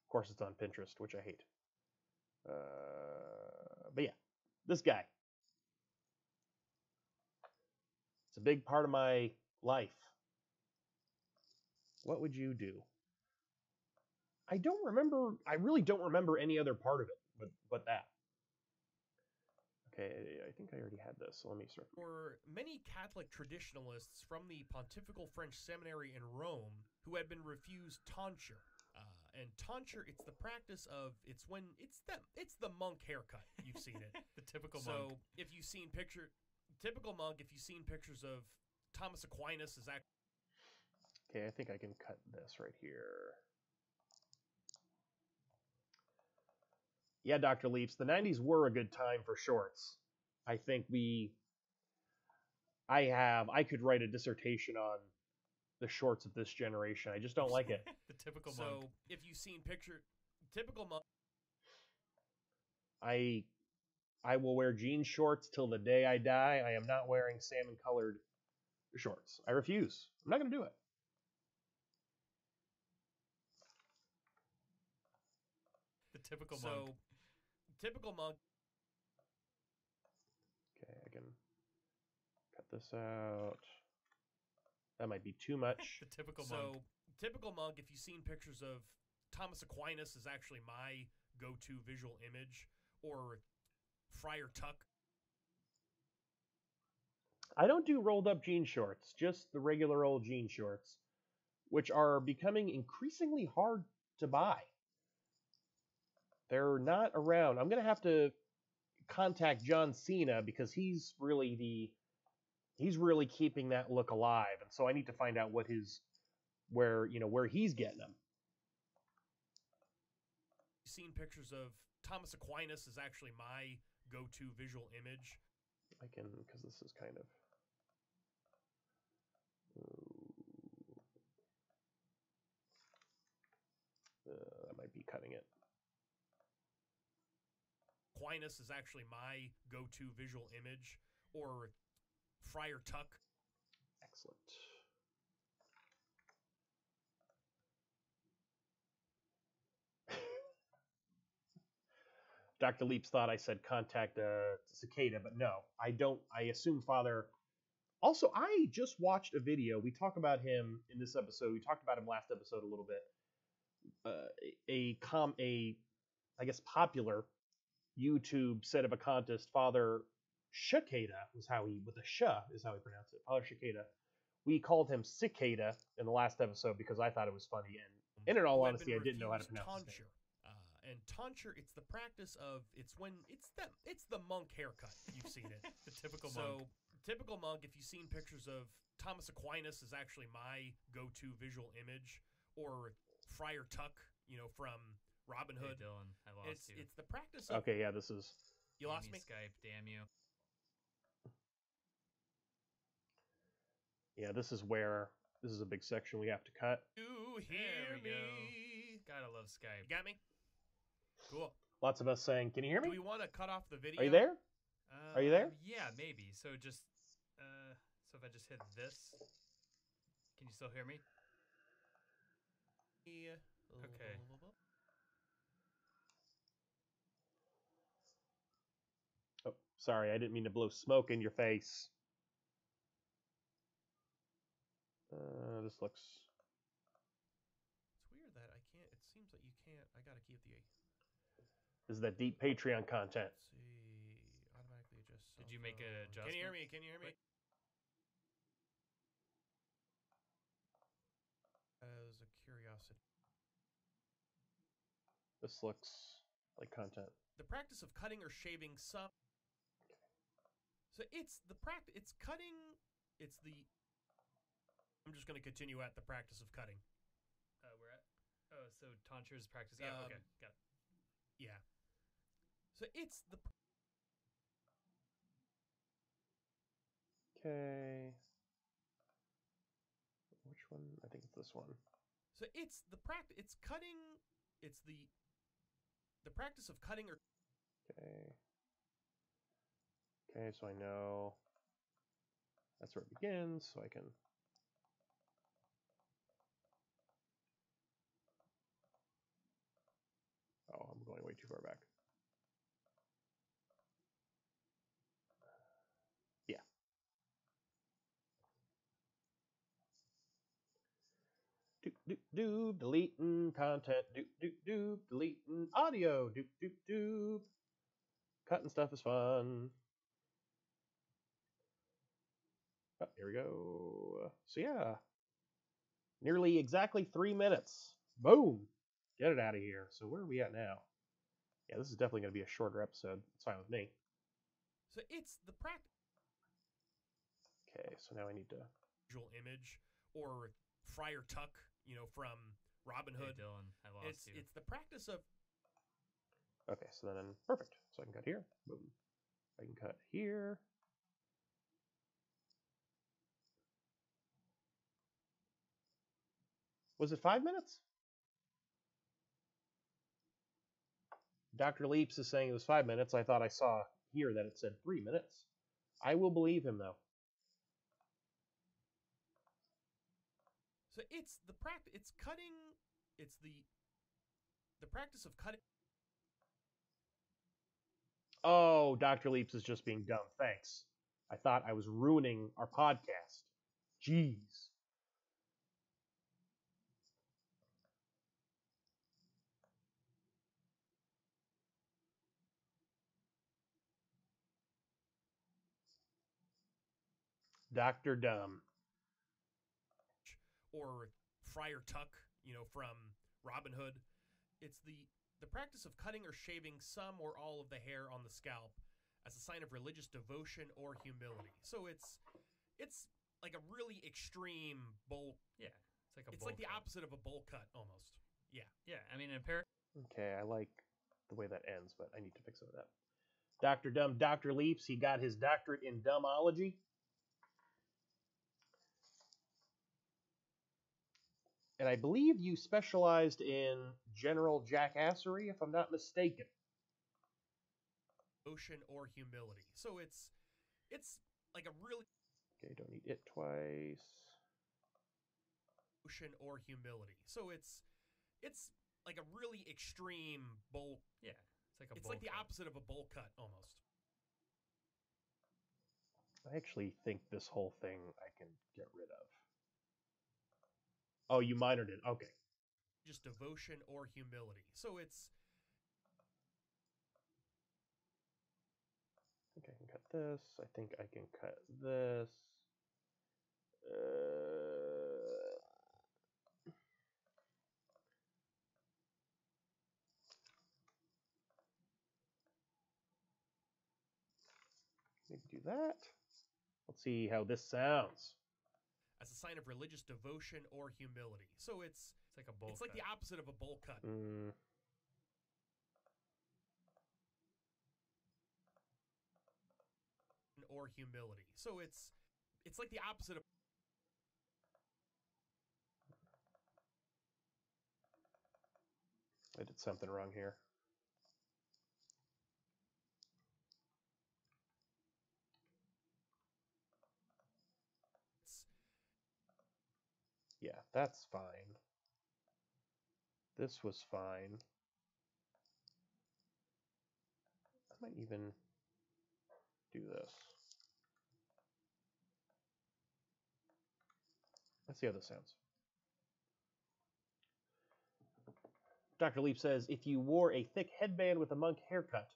Of course, it's on Pinterest, which I hate. But yeah, this guy. It's a big part of my life. What would you do? I don't remember. I really don't remember any other part of it, but that. Okay, I think I already had this, so let me start. For many Catholic traditionalists from the Pontifical French Seminary in Rome who had been refused tonsure. And tonsure, it's the practice of, it's the monk haircut. You've seen it. The typical monk. So if you've seen typical monk, if you've seen pictures of Thomas Aquinas is actually. Okay, I think I can cut this right here. Yeah, Dr. Leaps, the 90s were a good time for shorts. I think I could write a dissertation on the shorts of this generation. I just don't like it. The typical monk. So if you've seen typical monk. I will wear jean shorts till the day I die. I am not wearing salmon-colored shorts. I refuse. I'm not going to do it. The typical monk. So typical monk. Okay, I can cut this out. That might be too much. The typical So monk. typical monk, if you've seen pictures of Thomas Aquinas is actually my go-to visual image, or Friar Tuck. I don't do rolled up jean shorts, just the regular old jean shorts, which are becoming increasingly hard to buy. They're not around. I'm going to have to contact John Cena because he's really keeping that look alive. And so I need to find out where he's getting them. Seen pictures of Thomas Aquinas is actually my go-to visual image. I can, because this is kind of. That might be cutting it. Aquinas is actually my go-to visual image, or Friar Tuck. Excellent. Dr. Leaps thought I said contact Cicada, but no, I don't. I assume Father. Also, I just watched a video. We talk about him in this episode. We talked about him last episode a little bit. I guess popular YouTube Sedevacantism, Father Cicada was how he, with a sh is how he pronounced it. Father Cicada. We called him Cicada in the last episode because I thought it was funny, and in all honesty, I didn't know how to pronounce it. And tonsure, it's the practice of it's the monk haircut. You've seen it. The typical monk. So typical monk, if you've seen pictures of Thomas Aquinas is actually my go-to visual image, or Friar Tuck, from Robin Hood. Hey, Dylan, I lost you. It's the practice of. Okay, yeah, this is. You lost me. Skype, damn you. Yeah, this is a big section we have to cut. You hear me? Gotta love Skype. You got me? Cool. Lots of us saying, "Can you hear me?" Do we want to cut off the video? Are you there? Are you there? Yeah, maybe. So just, so if I just hit this, can you still hear me? Yeah. Okay. Oh, sorry, I didn't mean to blow smoke in your face. This looks. It's weird that I can't. It seems that you can't. I gotta keep the. This is that deep Patreon content. Let's see. Automatically adjust. Did you make an adjustment? Can you hear me? Can you hear me? As a curiosity. This looks like content. The practice of cutting or shaving some. So it's the practice. It's cutting. It's the. I'm just going to continue at the practice of cutting. We're at. Oh, so tonsure's practice. Yeah. Okay. Got it. Yeah. So it's the Okay. Which one? I think it's this one. so it's the practice. It's cutting. It's the practice of cutting or Okay. Okay, so I know that's where it begins, so I can. Oh, I'm going way too far back. Yeah. Doop, doop, doop, deleting content, doop, doop, doop, deleting audio, doop, doop, doop. Cutting stuff is fun. Oh, here we go. So yeah, nearly exactly 3 minutes. Boom! Get it out of here. So where are we at now? Yeah, this is definitely going to be a shorter episode. It's fine with me. so it's the practice Okay, so now I need to. visual image or Friar Tuck, from Robin Hood. Hey, Dylan, I lost It's you. it's the practice of Okay, so then perfect. So I can cut here. Boom. I can cut here. Was it 5 minutes? Dr. Leaps is saying it was 5 minutes. I thought I saw here that it said 3 minutes. I will believe him though. so it's the practice. It's cutting. It's the practice of cutting. Oh, Dr. Leaps is just being dumb. Thanks. I thought I was ruining our podcast. Jeez. Dr. Dumb. Or Friar Tuck, from Robin Hood. It's the practice of cutting or shaving some or all of the hair on the scalp as a sign of religious devotion or humility. So it's like a really extreme bowl. Yeah, it's like a. It's bowl like the cut. opposite of a bowl cut almost. Yeah. Yeah, I mean, in par- Okay, I like the way that ends, but I need to fix some of that. Dr. Dumb, Dr. Leaps, he got his doctorate in dumbology. And I believe you specialized in general jackassery, if I'm not mistaken. Devotion or humility. So it's like a really Okay, don't need it twice. devotion or humility. So it's like a really extreme bowl. yeah, it's like a. It's bowl like the cut. opposite of a bowl cut almost. I actually think this whole thing I can get rid of. Oh, you minored it. Okay. Just devotion or humility. So it's I think I can cut this. I think I can cut this. Maybe do that. Let's see how this sounds. as a sign of religious devotion or humility. So it's It's like a bowl. it's like the opposite of a bowl cut. Or humility. So it's like the opposite of I did something wrong here. Yeah, that's fine. This was fine. I might even do this. Let's see how this sounds. Dr. Leap says, if you wore a thick headband with a monk haircut,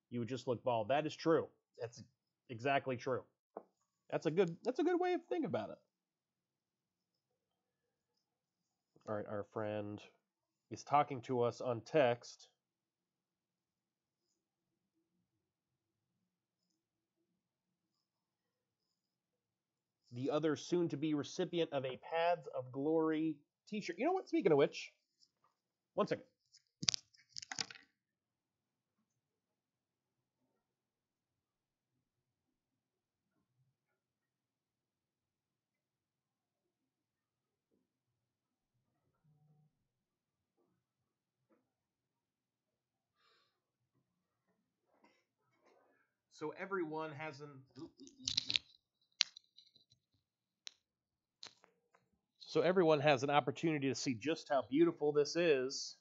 you would just look bald. That is true. That's exactly true. That's a good way of thinking about it. All right, our friend is talking to us on text. The other soon-to-be recipient of a Paths of Glory t-shirt. You know what? Speaking of which, one second. So everyone has an opportunity to see just how beautiful this is.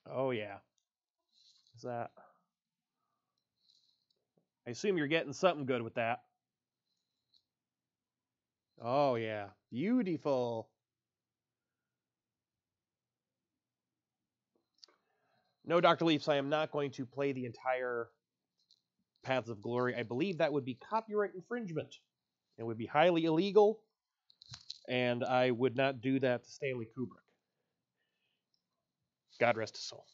Oh yeah. Is that? I assume you're getting something good with that. Oh yeah. Beautiful. No, Dr. Leafs, I am not going to play the entire Paths of Glory. I believe that would be copyright infringement. It would be highly illegal, and I would not do that to Stanley Kubrick. God rest his soul.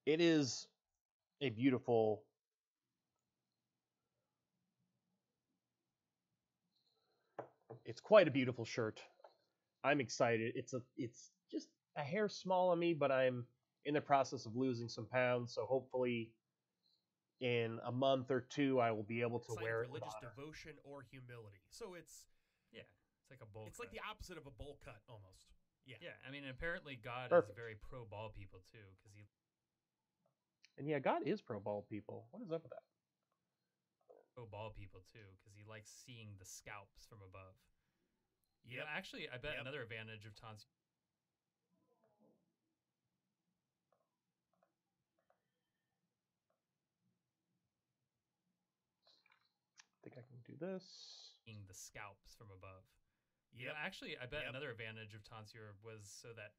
It is a beautiful... It's quite a beautiful shirt. I'm excited. It's just a hair small on me, but I'm in the process of losing some pounds, so hopefully in a month or two I will be able to wear it with religious honor. devotion or humility. So it's like a bowl it's cut. like the opposite of a bowl cut almost. Yeah, I mean, apparently God Perfect. is very pro bald people too, because he. And yeah, God is pro bald people. What is up with that? Pro bald people too, because he likes seeing the scalps from above. Yeah, actually, I bet another advantage of Tons. I think I can do this. Seeing the scalps from above. Yeah, actually, I bet another advantage of Tonsure was so that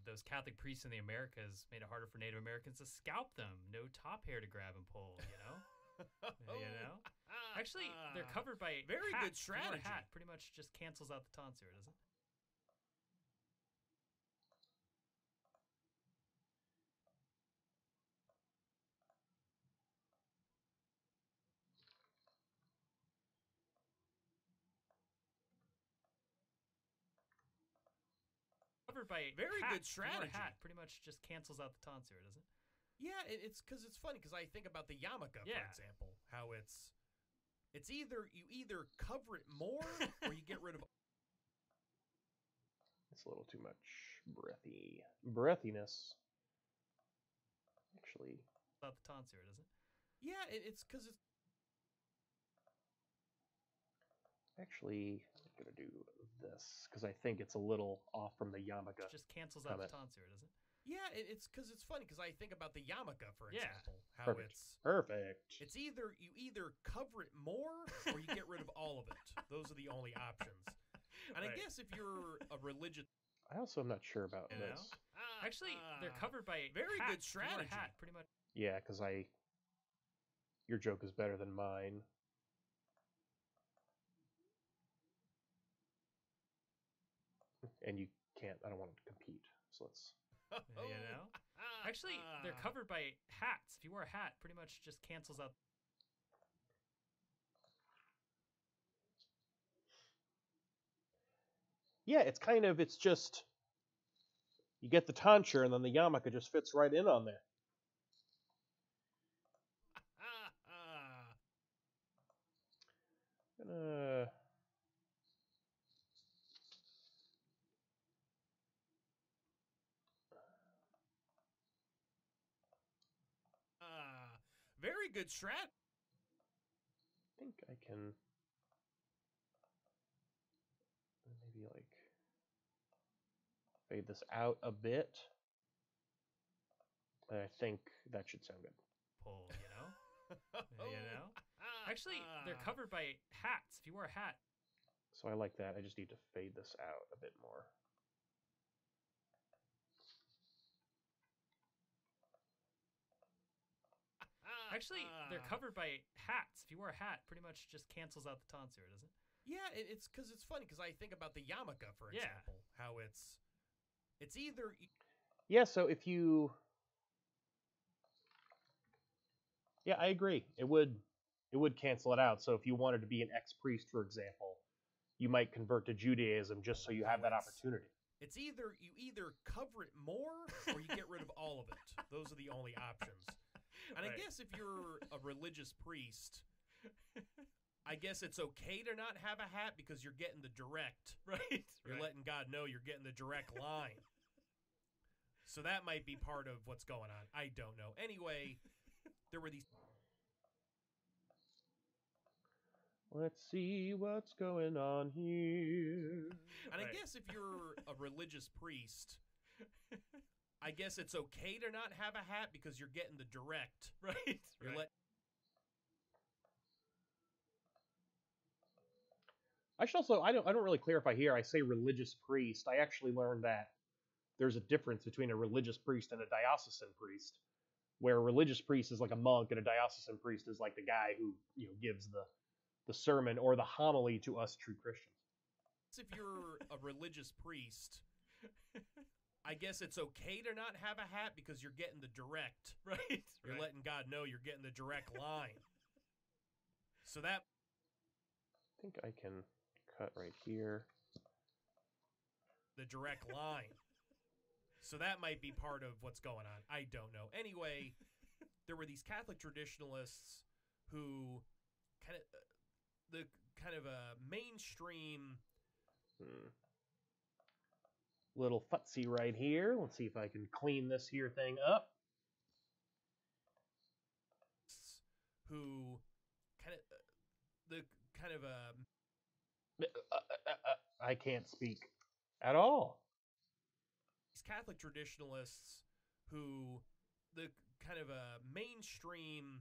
those Catholic priests in the Americas made it harder for Native Americans to scalp them. No top hair to grab and pull, you know? Actually, they're covered by very hats. good strategy. If you wear a hat pretty much just cancels out the tonsure, doesn't it? Covered by very hats. good strategy. If you wear a hat pretty much just cancels out the tonsure, doesn't it? Yeah, it's because it's funny because I think about the yarmulke, for example, how it's either you cover it more or you get rid of. It's a little too much breathiness. Actually, out the tonsure, doesn't it? Yeah, it's because it's. Actually, I'm gonna do this because I think it's a little off from the yarmulke. Just cancels out the tonsure, doesn't it? Yeah, it's because it's funny because I think about the yarmulke, for example, how Perfect. It's either you cover it more or you get rid of all of it. Those are the only options. And I guess if you're a religious, I also am not sure about this. Actually, they're covered by very hats. good strategy. If you wear a hat, pretty much. Yeah, because your joke is better than mine. And you can't. I don't want to compete. So let's. Actually, they're covered by hats. If you wear a hat, pretty much just cancels out. Yeah, it's just. You get the tonsure, and then the yarmulke just fits right in on there. very good strat. I think I can maybe like fade this out a bit. And I think that should sound good. Pull, Actually, they're covered by hats. If you wear a hat. So I like that. I just need to fade this out a bit more. Actually, they're covered by hats. If you wear a hat, pretty much just cancels out the tonsure, doesn't it? Yeah, it's because it's funny because I think about the yarmulke, for example, how it's either. Yeah, so if you. Yeah, I agree. It would cancel it out. So if you wanted to be an ex-priest, for example, you might convert to Judaism just so you have that opportunity. It's either you cover it more or you get rid of all of it. Those are the only options. And I guess if you're a religious priest, I guess it's okay to not have a hat because you're getting the direct. Right. You're letting God know you're getting the direct line. So that might be part of what's going on. I don't know. Anyway, there were these. Let's see what's going on here. And I Right. guess if you're a religious priest, I guess it's okay to not have a hat because you're getting the direct. Right. You're Right. I should also, I don't really clarify here. I say religious priest. I actually learned that there's a difference between a religious priest and a diocesan priest, where a religious priest is like a monk and a diocesan priest is like the guy who, you know, gives the sermon or the homily to us true Christians. If you're a religious priest, I guess it's okay to not have a hat because you're getting the direct. Right. You're Right. letting God know you're getting the direct line. So that I think I can cut right here. the direct line. So that might be part of what's going on. I don't know. Anyway, there were these Catholic traditionalists who kind of the kind of a mainstream Little futzy right here. Let's see if I can clean this here thing up. who kind of the kind of a I can't speak at all. these Catholic traditionalists who the kind of a mainstream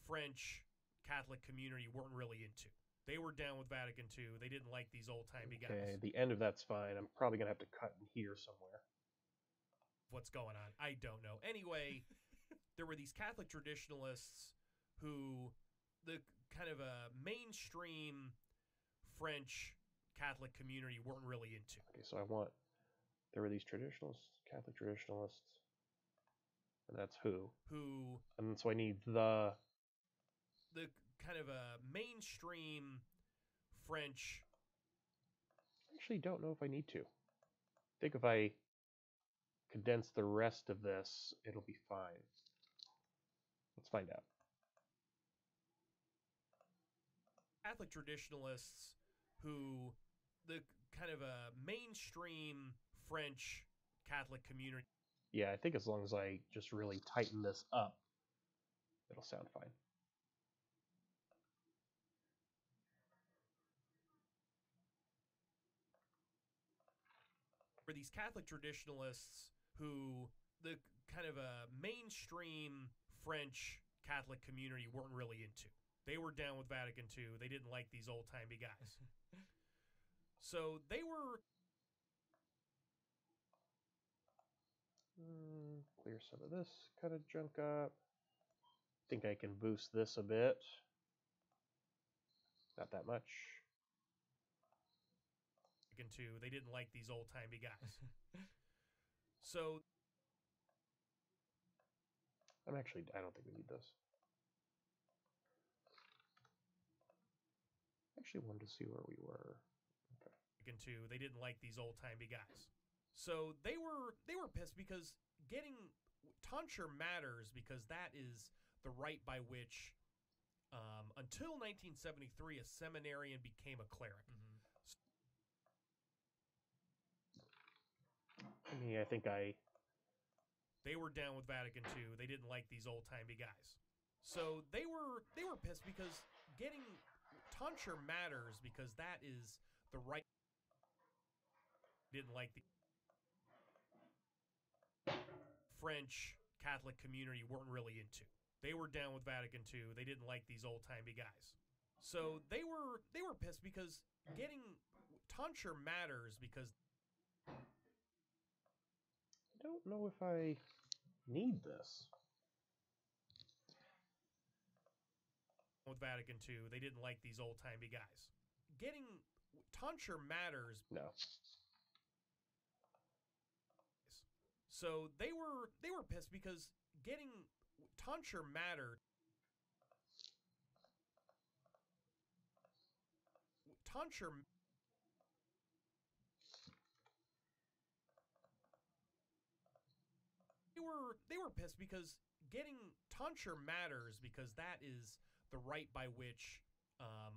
French Catholic community weren't really into. They were down with Vatican II. They didn't like these old-timey Okay, guys. the end of that's fine. I'm probably going to have to cut in here somewhere. What's going on? I don't know. Anyway, there were these Catholic traditionalists who the kind of a mainstream French Catholic community weren't really into. Okay, so there were these traditionalists, Catholic traditionalists, and that's who. And so I need the kind of a mainstream French. I actually don't know if I need to. I think if I condense the rest of this, it'll be fine. Let's find out. Catholic traditionalists who the kind of a mainstream French Catholic community. Yeah, I think as long as I just really tighten this up, it'll sound fine. For these Catholic traditionalists who the kind of a mainstream French Catholic community weren't really into. They were down with Vatican II. They didn't like these old-timey guys. So they were... Clear some of this kind of junk up. I think I can boost this a bit. Not that much. Vatican II. They didn't like these old-timey guys. So... I don't think we need this. I actually wanted to see where we were. Okay. Vatican II. They didn't like these old-timey guys. So they were pissed because getting tonsure matters because that is the right by which until 1973 a seminarian became a cleric. I think They were down with Vatican II. They didn't like these old-timey guys. So they were pissed because getting tonsure matters because that is the right. Didn't like the French Catholic community weren't really into. They were down with Vatican II. They didn't like these old-timey guys. So they were pissed because getting tonsure matters because I don't know if I need this. with Vatican II. They didn't like these old-timey guys. Getting tonsure matters. No. So they were pissed because getting tonsure mattered. Tonsure. They were pissed because getting tonsure matters because that is the right by which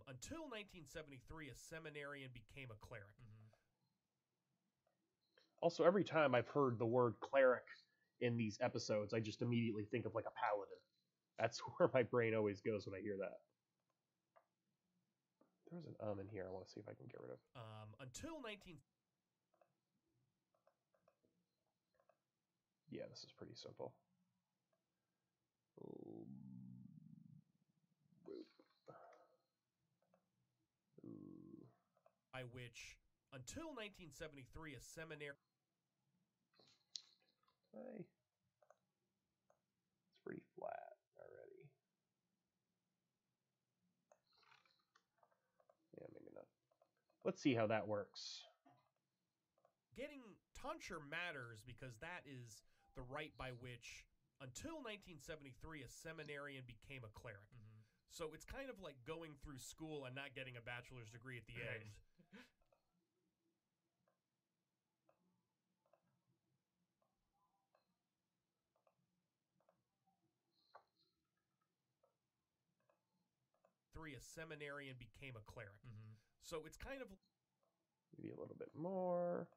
until 1973 a seminarian became a cleric. Also, every time I've heard the word cleric in these episodes, I just immediately think of like a paladin. That's where my brain always goes when I hear that. There's an in here I want to see if I can get rid of. Until 19... Yeah, this is pretty simple. By which, until 1973, a seminary... Hey. It's pretty flat already. Yeah, maybe not. Let's see how that works. Getting tonsure matters because that is the right by which, until 1973, a seminarian became a cleric. Mm-hmm. So it's kind of like going through school and not getting a bachelor's degree at the end. A seminarian became a cleric. Mm-hmm. So it's kind of... Maybe a little bit more.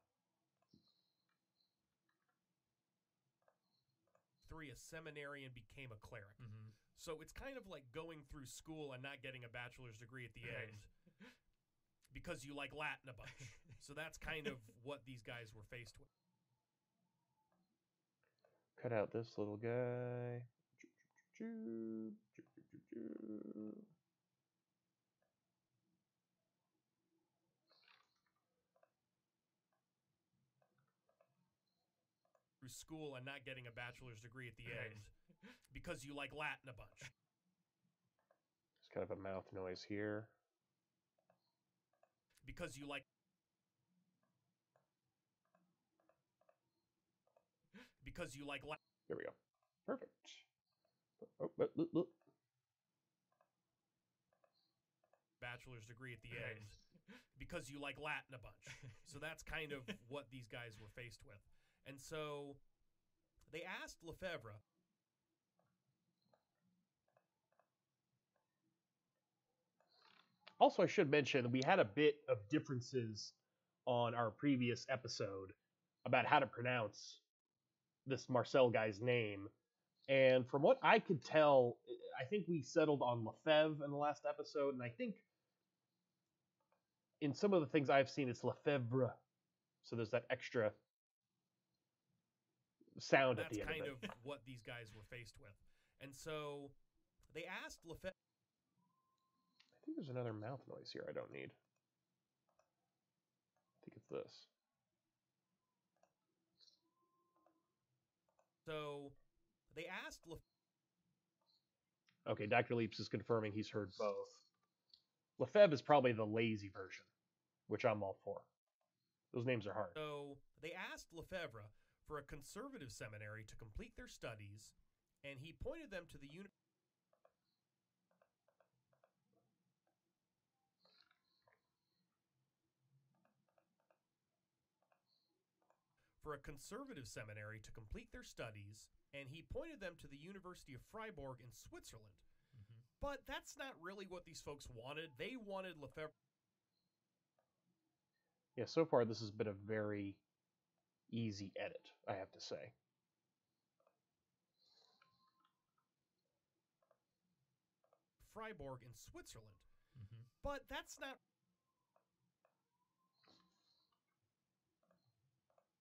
A seminarian became a cleric. Mm-hmm. So it's kind of like going through school and not getting a bachelor's degree at the end because you like Latin a bunch. So that's kind of what these guys were faced with. Cut out this little guy. Through school and not getting a bachelor's degree at the end because you like Latin a bunch. It's kind of a mouth noise here. Because you like... Because you like... There we go. Perfect. Oh, bachelor's degree at the end because you like Latin a bunch. So that's kind of what these guys were faced with. And so they asked Lefebvre. Also, I should mention we had a bit of differences on our previous episode about how to pronounce this Marcel guy's name. And from what I could tell, I think we settled on Lefebvre in the last episode, and I think in some of the things I've seen, it's Lefebvre. So there's that extra sound at the end of it. That's kind of what these guys were faced with. And so they asked Lefebvre. I think there's another mouth noise here I don't need. I think it's this. So they asked Okay, Dr. Leaps is confirming he's heard both. Lefebvre is probably the lazy version, which I'm all for. Those names are hard. So they asked Lefebvre for a conservative seminary to complete their studies, and he pointed them to the University of Freiburg in Switzerland. Mm-hmm. But that's not really what these folks wanted. They wanted Lefebvre. Yeah, so far this has been a very easy edit, I have to say. Freiburg in Switzerland. Mm-hmm. But that's not...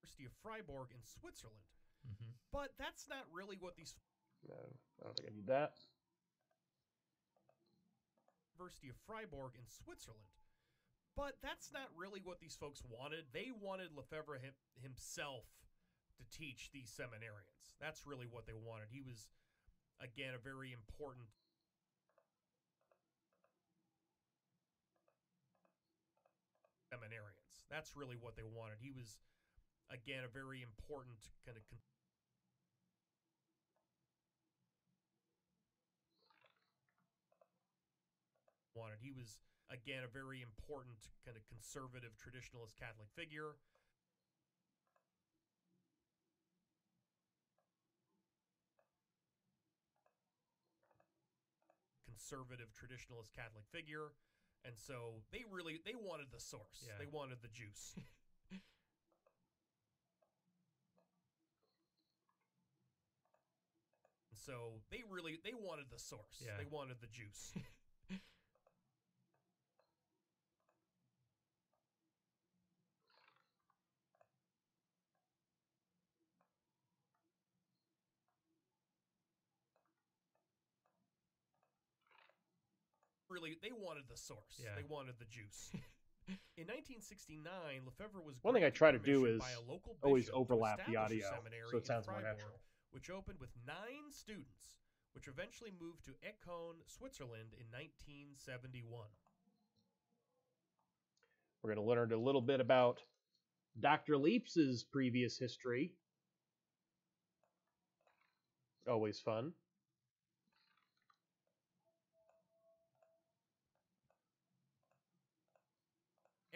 University of Freiburg in Switzerland. Mm-hmm. But that's not really what these... No, I don't think I need that. University of Freiburg in Switzerland. But that's not really what these folks wanted. They wanted Lefebvre himself to teach these seminarians. That's really what they wanted. He was, again, a very important... seminarians. That's really what they wanted. He was, again, a very important kind of... wanted. He was, again, a very important kind of conservative traditionalist Catholic figure. Conservative traditionalist Catholic figure. And so they wanted the source. Yeah. They wanted the juice. So they wanted the source. Yeah. They wanted the juice. They wanted the source. Yeah. They wanted the juice. In 1969, Lefebvre was One thing I granted try to do permission is by a local always bishop to overlap the establish a audio, seminary so it in sounds more Freiburg, natural. which opened with 9 students, which eventually moved to Econ, Switzerland in 1971. We're going to learn a little bit about Dr. Leaps's previous history. Always fun.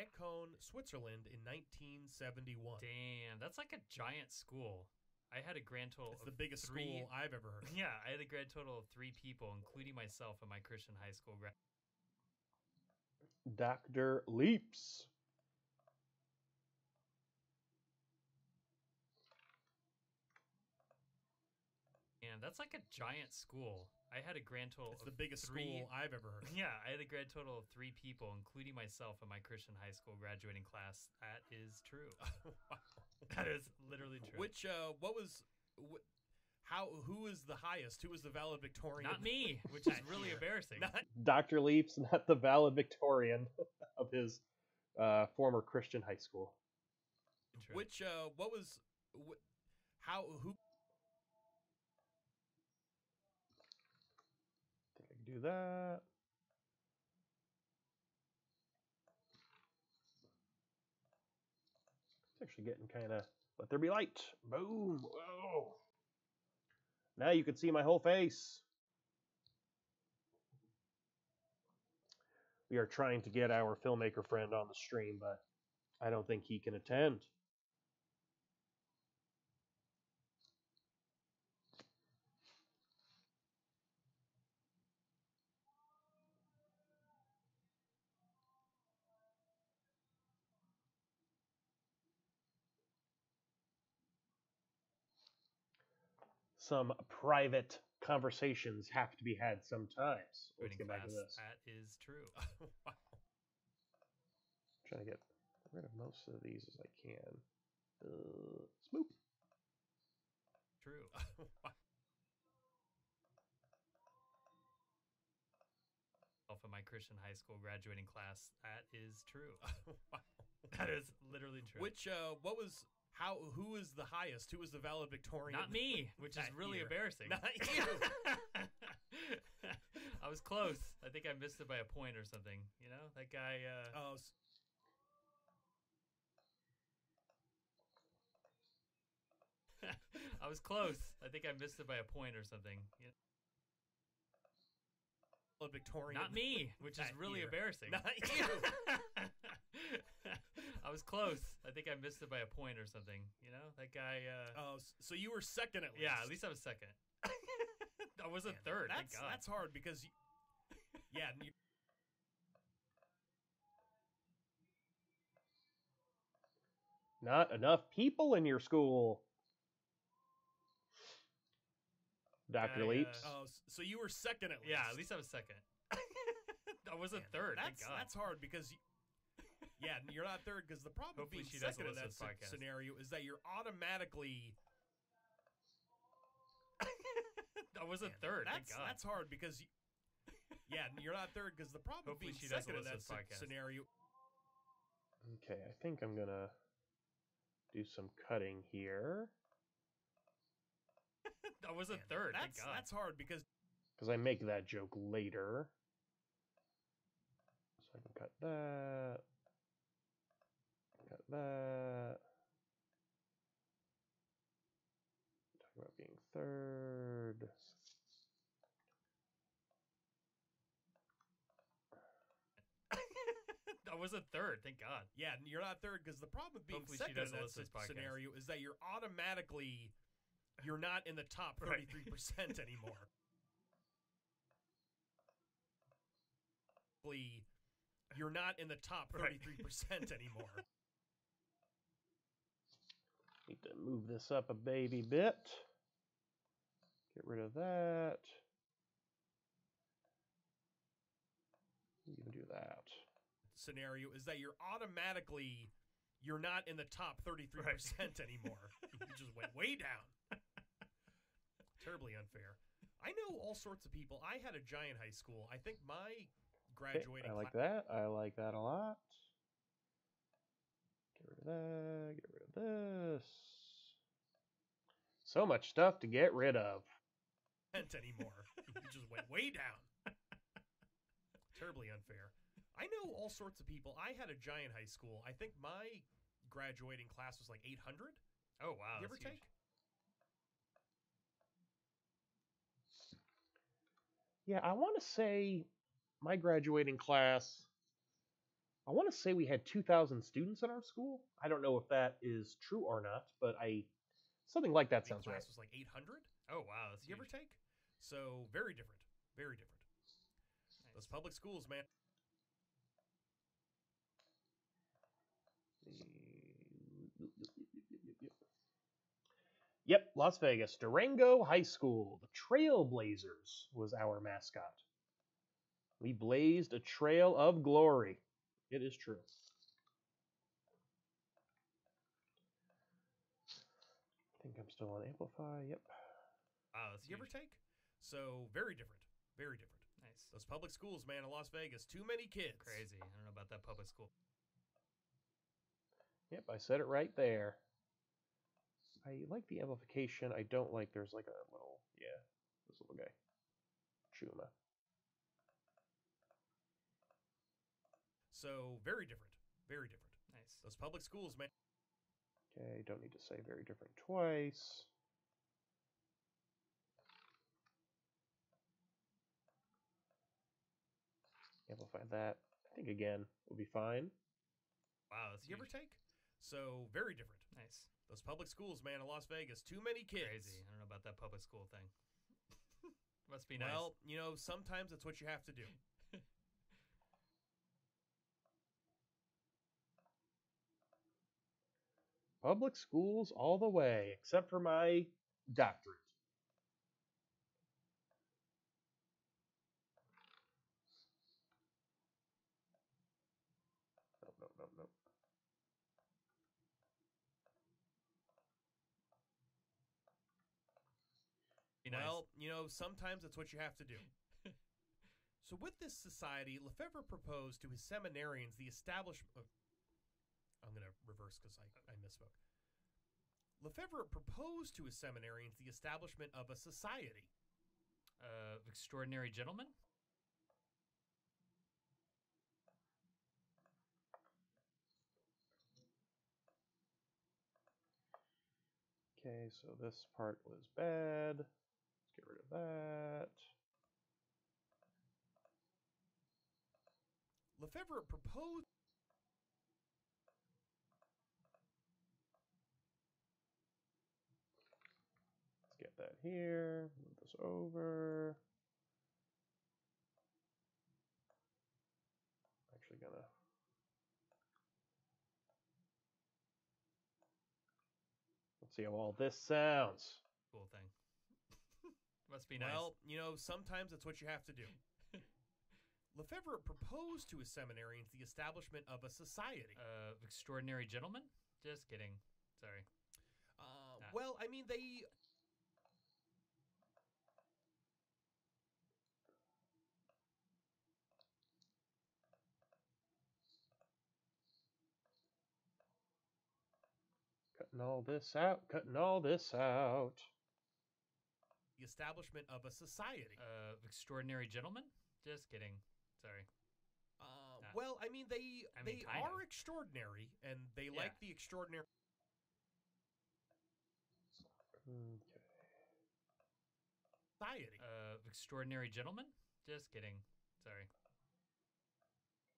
Econ, Switzerland in 1971. Damn, that's like a giant school. I had a grand total It's of the biggest 3 school I've ever heard of. Yeah, I had a grand total of 3 people, including myself and my Christian high school Dr. Leaps. And that's like a giant school. I had a grand total It's of the biggest 3 school I've ever heard of. Yeah, I had a grand total of 3 people, including myself and my Christian high school graduating class. That is true. That is literally true. Which, who is the highest? Who is the valedictorian? Not me, which is really embarrassing. Dr. Leaps, not the valedictorian of his former Christian high school. True. Which, who? I think I can do that. It's actually getting kind of... Let there be light. Boom. Whoa. Now you can see my whole face. We are trying to get our filmmaker friend on the stream, but I don't think he can attend. Some private conversations have to be had sometimes. Let's get back to this. That is true. Trying to get rid of most of these as I can. Smoop. True. Of my Christian high school graduating class. That is true. That is literally true. Which, who is the highest? Who is the valedictorian? Not me, which is that really year? embarrassing. Not you. I was close. I think I missed it by a point or something. You know, that guy. I was close. I think I missed it by a point or something. You know? Valedictorian. Not me, which is that really year? embarrassing. Not you. I was close. I think I missed it by a point or something. You know, that guy. So you were second at least. Yeah, at least I was second. I wasn't third. Thank God. That's hard because, Not enough people in your school. Dr. Leaps. So you were second at least. Yeah, at least I was second. I wasn't third. Thank God. That's hard because, you're not third because the problem Hopefully with she being doesn't second in listen that to this podcast. scenario is that you're automatically. I wasn't third. Thank God. That's hard because, you're not third because the problem Hopefully with being she doesn't second in listen that to this podcast. scenario. Okay, I think I'm gonna do some cutting here. I wasn't third. Thank God. That's hard because I make that joke later. So I can cut that. Cut that. Talk about being third. I wasn't third. Thank God. Yeah, you're not third because the problem with being Hopefully she second in doesn't that listen to this podcast. scenario is that you're automatically, you're not in the top 33% anymore. You're not in the top 33% anymore. Need to move this up a baby bit. Get rid of that. Even do that. Scenario is that you're not in the top 33% anymore. You just went way down. Terribly unfair. I know all sorts of people. I had a giant high school. I think my graduating I like that. I like that a lot. Get rid of that. Get rid of this. So much stuff to get rid of. Anymore. You just went way down. Terribly unfair. I know all sorts of people. I had a giant high school. I think my graduating class was like 800. Oh, wow. Give or take. Yeah, I want to say my graduating class, I want to say we had 2,000 students in our school. I don't know if that is true or not, but something like that sounds right. Class was like 800. Oh, wow. That's Give or huge. take. So very different. Very different. Nice. Those public schools, man. Yep, Las Vegas. Durango High School. The Trailblazers was our mascot. We blazed a trail of glory. It is true. I think I'm still on Amplify. Yep. Wow, that's Give or huge. take. So very different. Very different. Nice. Those public schools, man, in Las Vegas. Too many kids. Crazy. I don't know about that public school. Yep, I said it right there. I like the amplification. I don't like there's like a little, this little guy. Chuma. So very different. Very different. Nice. Those public schools, man. Okay, don't need to say very different twice. Amplify that. I think again will be fine. Wow, that's Give or huge. take. So very different. Nice. Those public schools, man, in Las Vegas. Too many kids. Crazy. I don't know about that public school thing. Must be nice. Well, sometimes that's what you have to do. Public schools all the way, except for my doctorate. Nope. Be nice. Well, sometimes that's what you have to do. So with this society, Lefebvre proposed to his seminarians the establishment... I'm going to reverse because I misspoke. Lefebvre proposed to his seminarians the establishment of a society. Extraordinary gentlemen? Okay, so this part was bad. Let's get rid of that. Lefebvre proposed... Let's get that here. Move this over. Actually gonna... Let's see how all this sounds. Cool thing. Must be nice. Well, sometimes that's what you have to do. Lefebvre proposed to his seminarians the establishment of a society. Extraordinary gentlemen? Just kidding. Sorry. Well, I mean, they... Cutting all this out. Cutting all this out. The establishment of a society. Extraordinary gentlemen? Just kidding. Sorry. Well, I mean, they kind are of. extraordinary, and they like the extraordinary... Okay. Society. Extraordinary gentlemen? Just kidding. Sorry.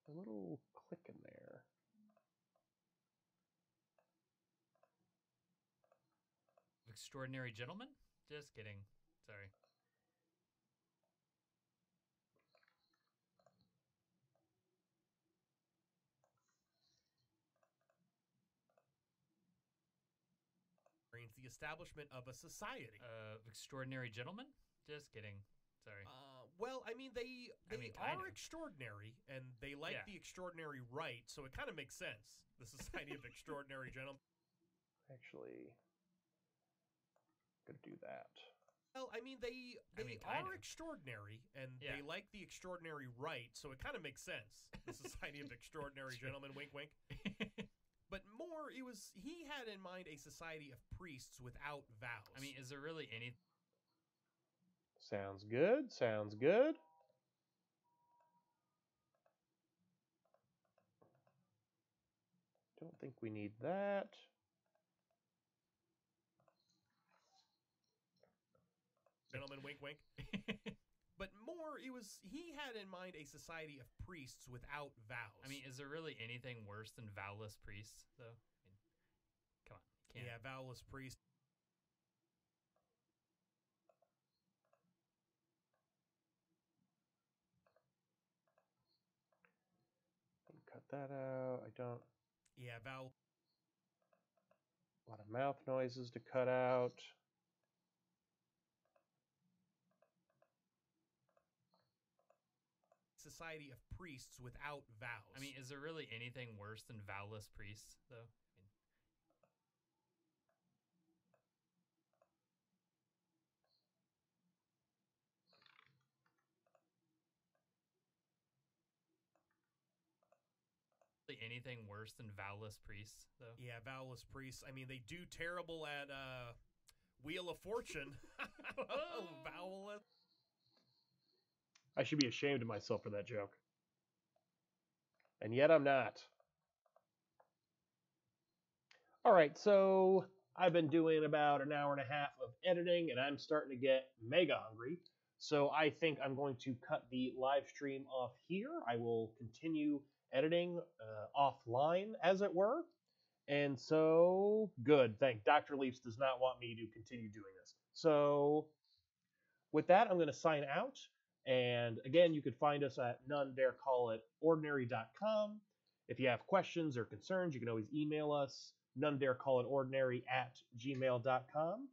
A little click in there. Extraordinary gentlemen? Just kidding. Sorry. The the establishment of a society. Extraordinary gentlemen? Just kidding. Sorry. Well, I mean, they kind are of. extraordinary, and they like Yeah. the extraordinary right, so it kind of makes sense. The Society of Extraordinary Gentlemen. Actually, gonna do that. Well, I mean, they kind are of. extraordinary, and Yeah. they like the extraordinary right, so it kind of makes sense. The Society of Extraordinary Gentlemen, wink, wink. But more, he had in mind a society of priests without vows. I mean, is there really any... Sounds good. Sounds good. Don't think we need that. Gentlemen, wink, wink. But more, he had in mind a society of priests without vows. I mean, is there really anything worse than vowless priests, though? I mean, come on. You can't. yeah, vowless priests. Cut that out. I don't. Yeah, vow. A lot of mouth noises to cut out. Society of priests without vows. I mean, is there really anything worse than vowless priests, though? I mean, really anything worse than vowless priests, though? yeah, vowless priests. I mean, they do terrible at Wheel of Fortune. Vowless. I should be ashamed of myself for that joke. And yet I'm not. All right, so I've been doing about an hour and a half of editing, and I'm starting to get mega hungry. So I think I'm going to cut the live stream off here. I will continue editing offline, as it were. And so, good. Dr. Leafs does not want me to continue doing this. So, with that, I'm going to sign out. And again, you can find us at nonedarecallitordinary.com. If you have questions or concerns, you can always email us, nonedarecallitordinary@gmail.com.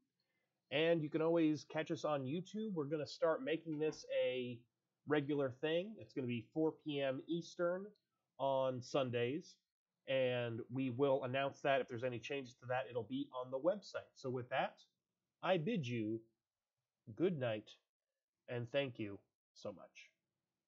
And you can always catch us on YouTube. We're going to start making this a regular thing. It's going to be 4 p.m. Eastern on Sundays. And we will announce that. If there's any changes to that, it'll be on the website. So with that, I bid you good night and thank you so much.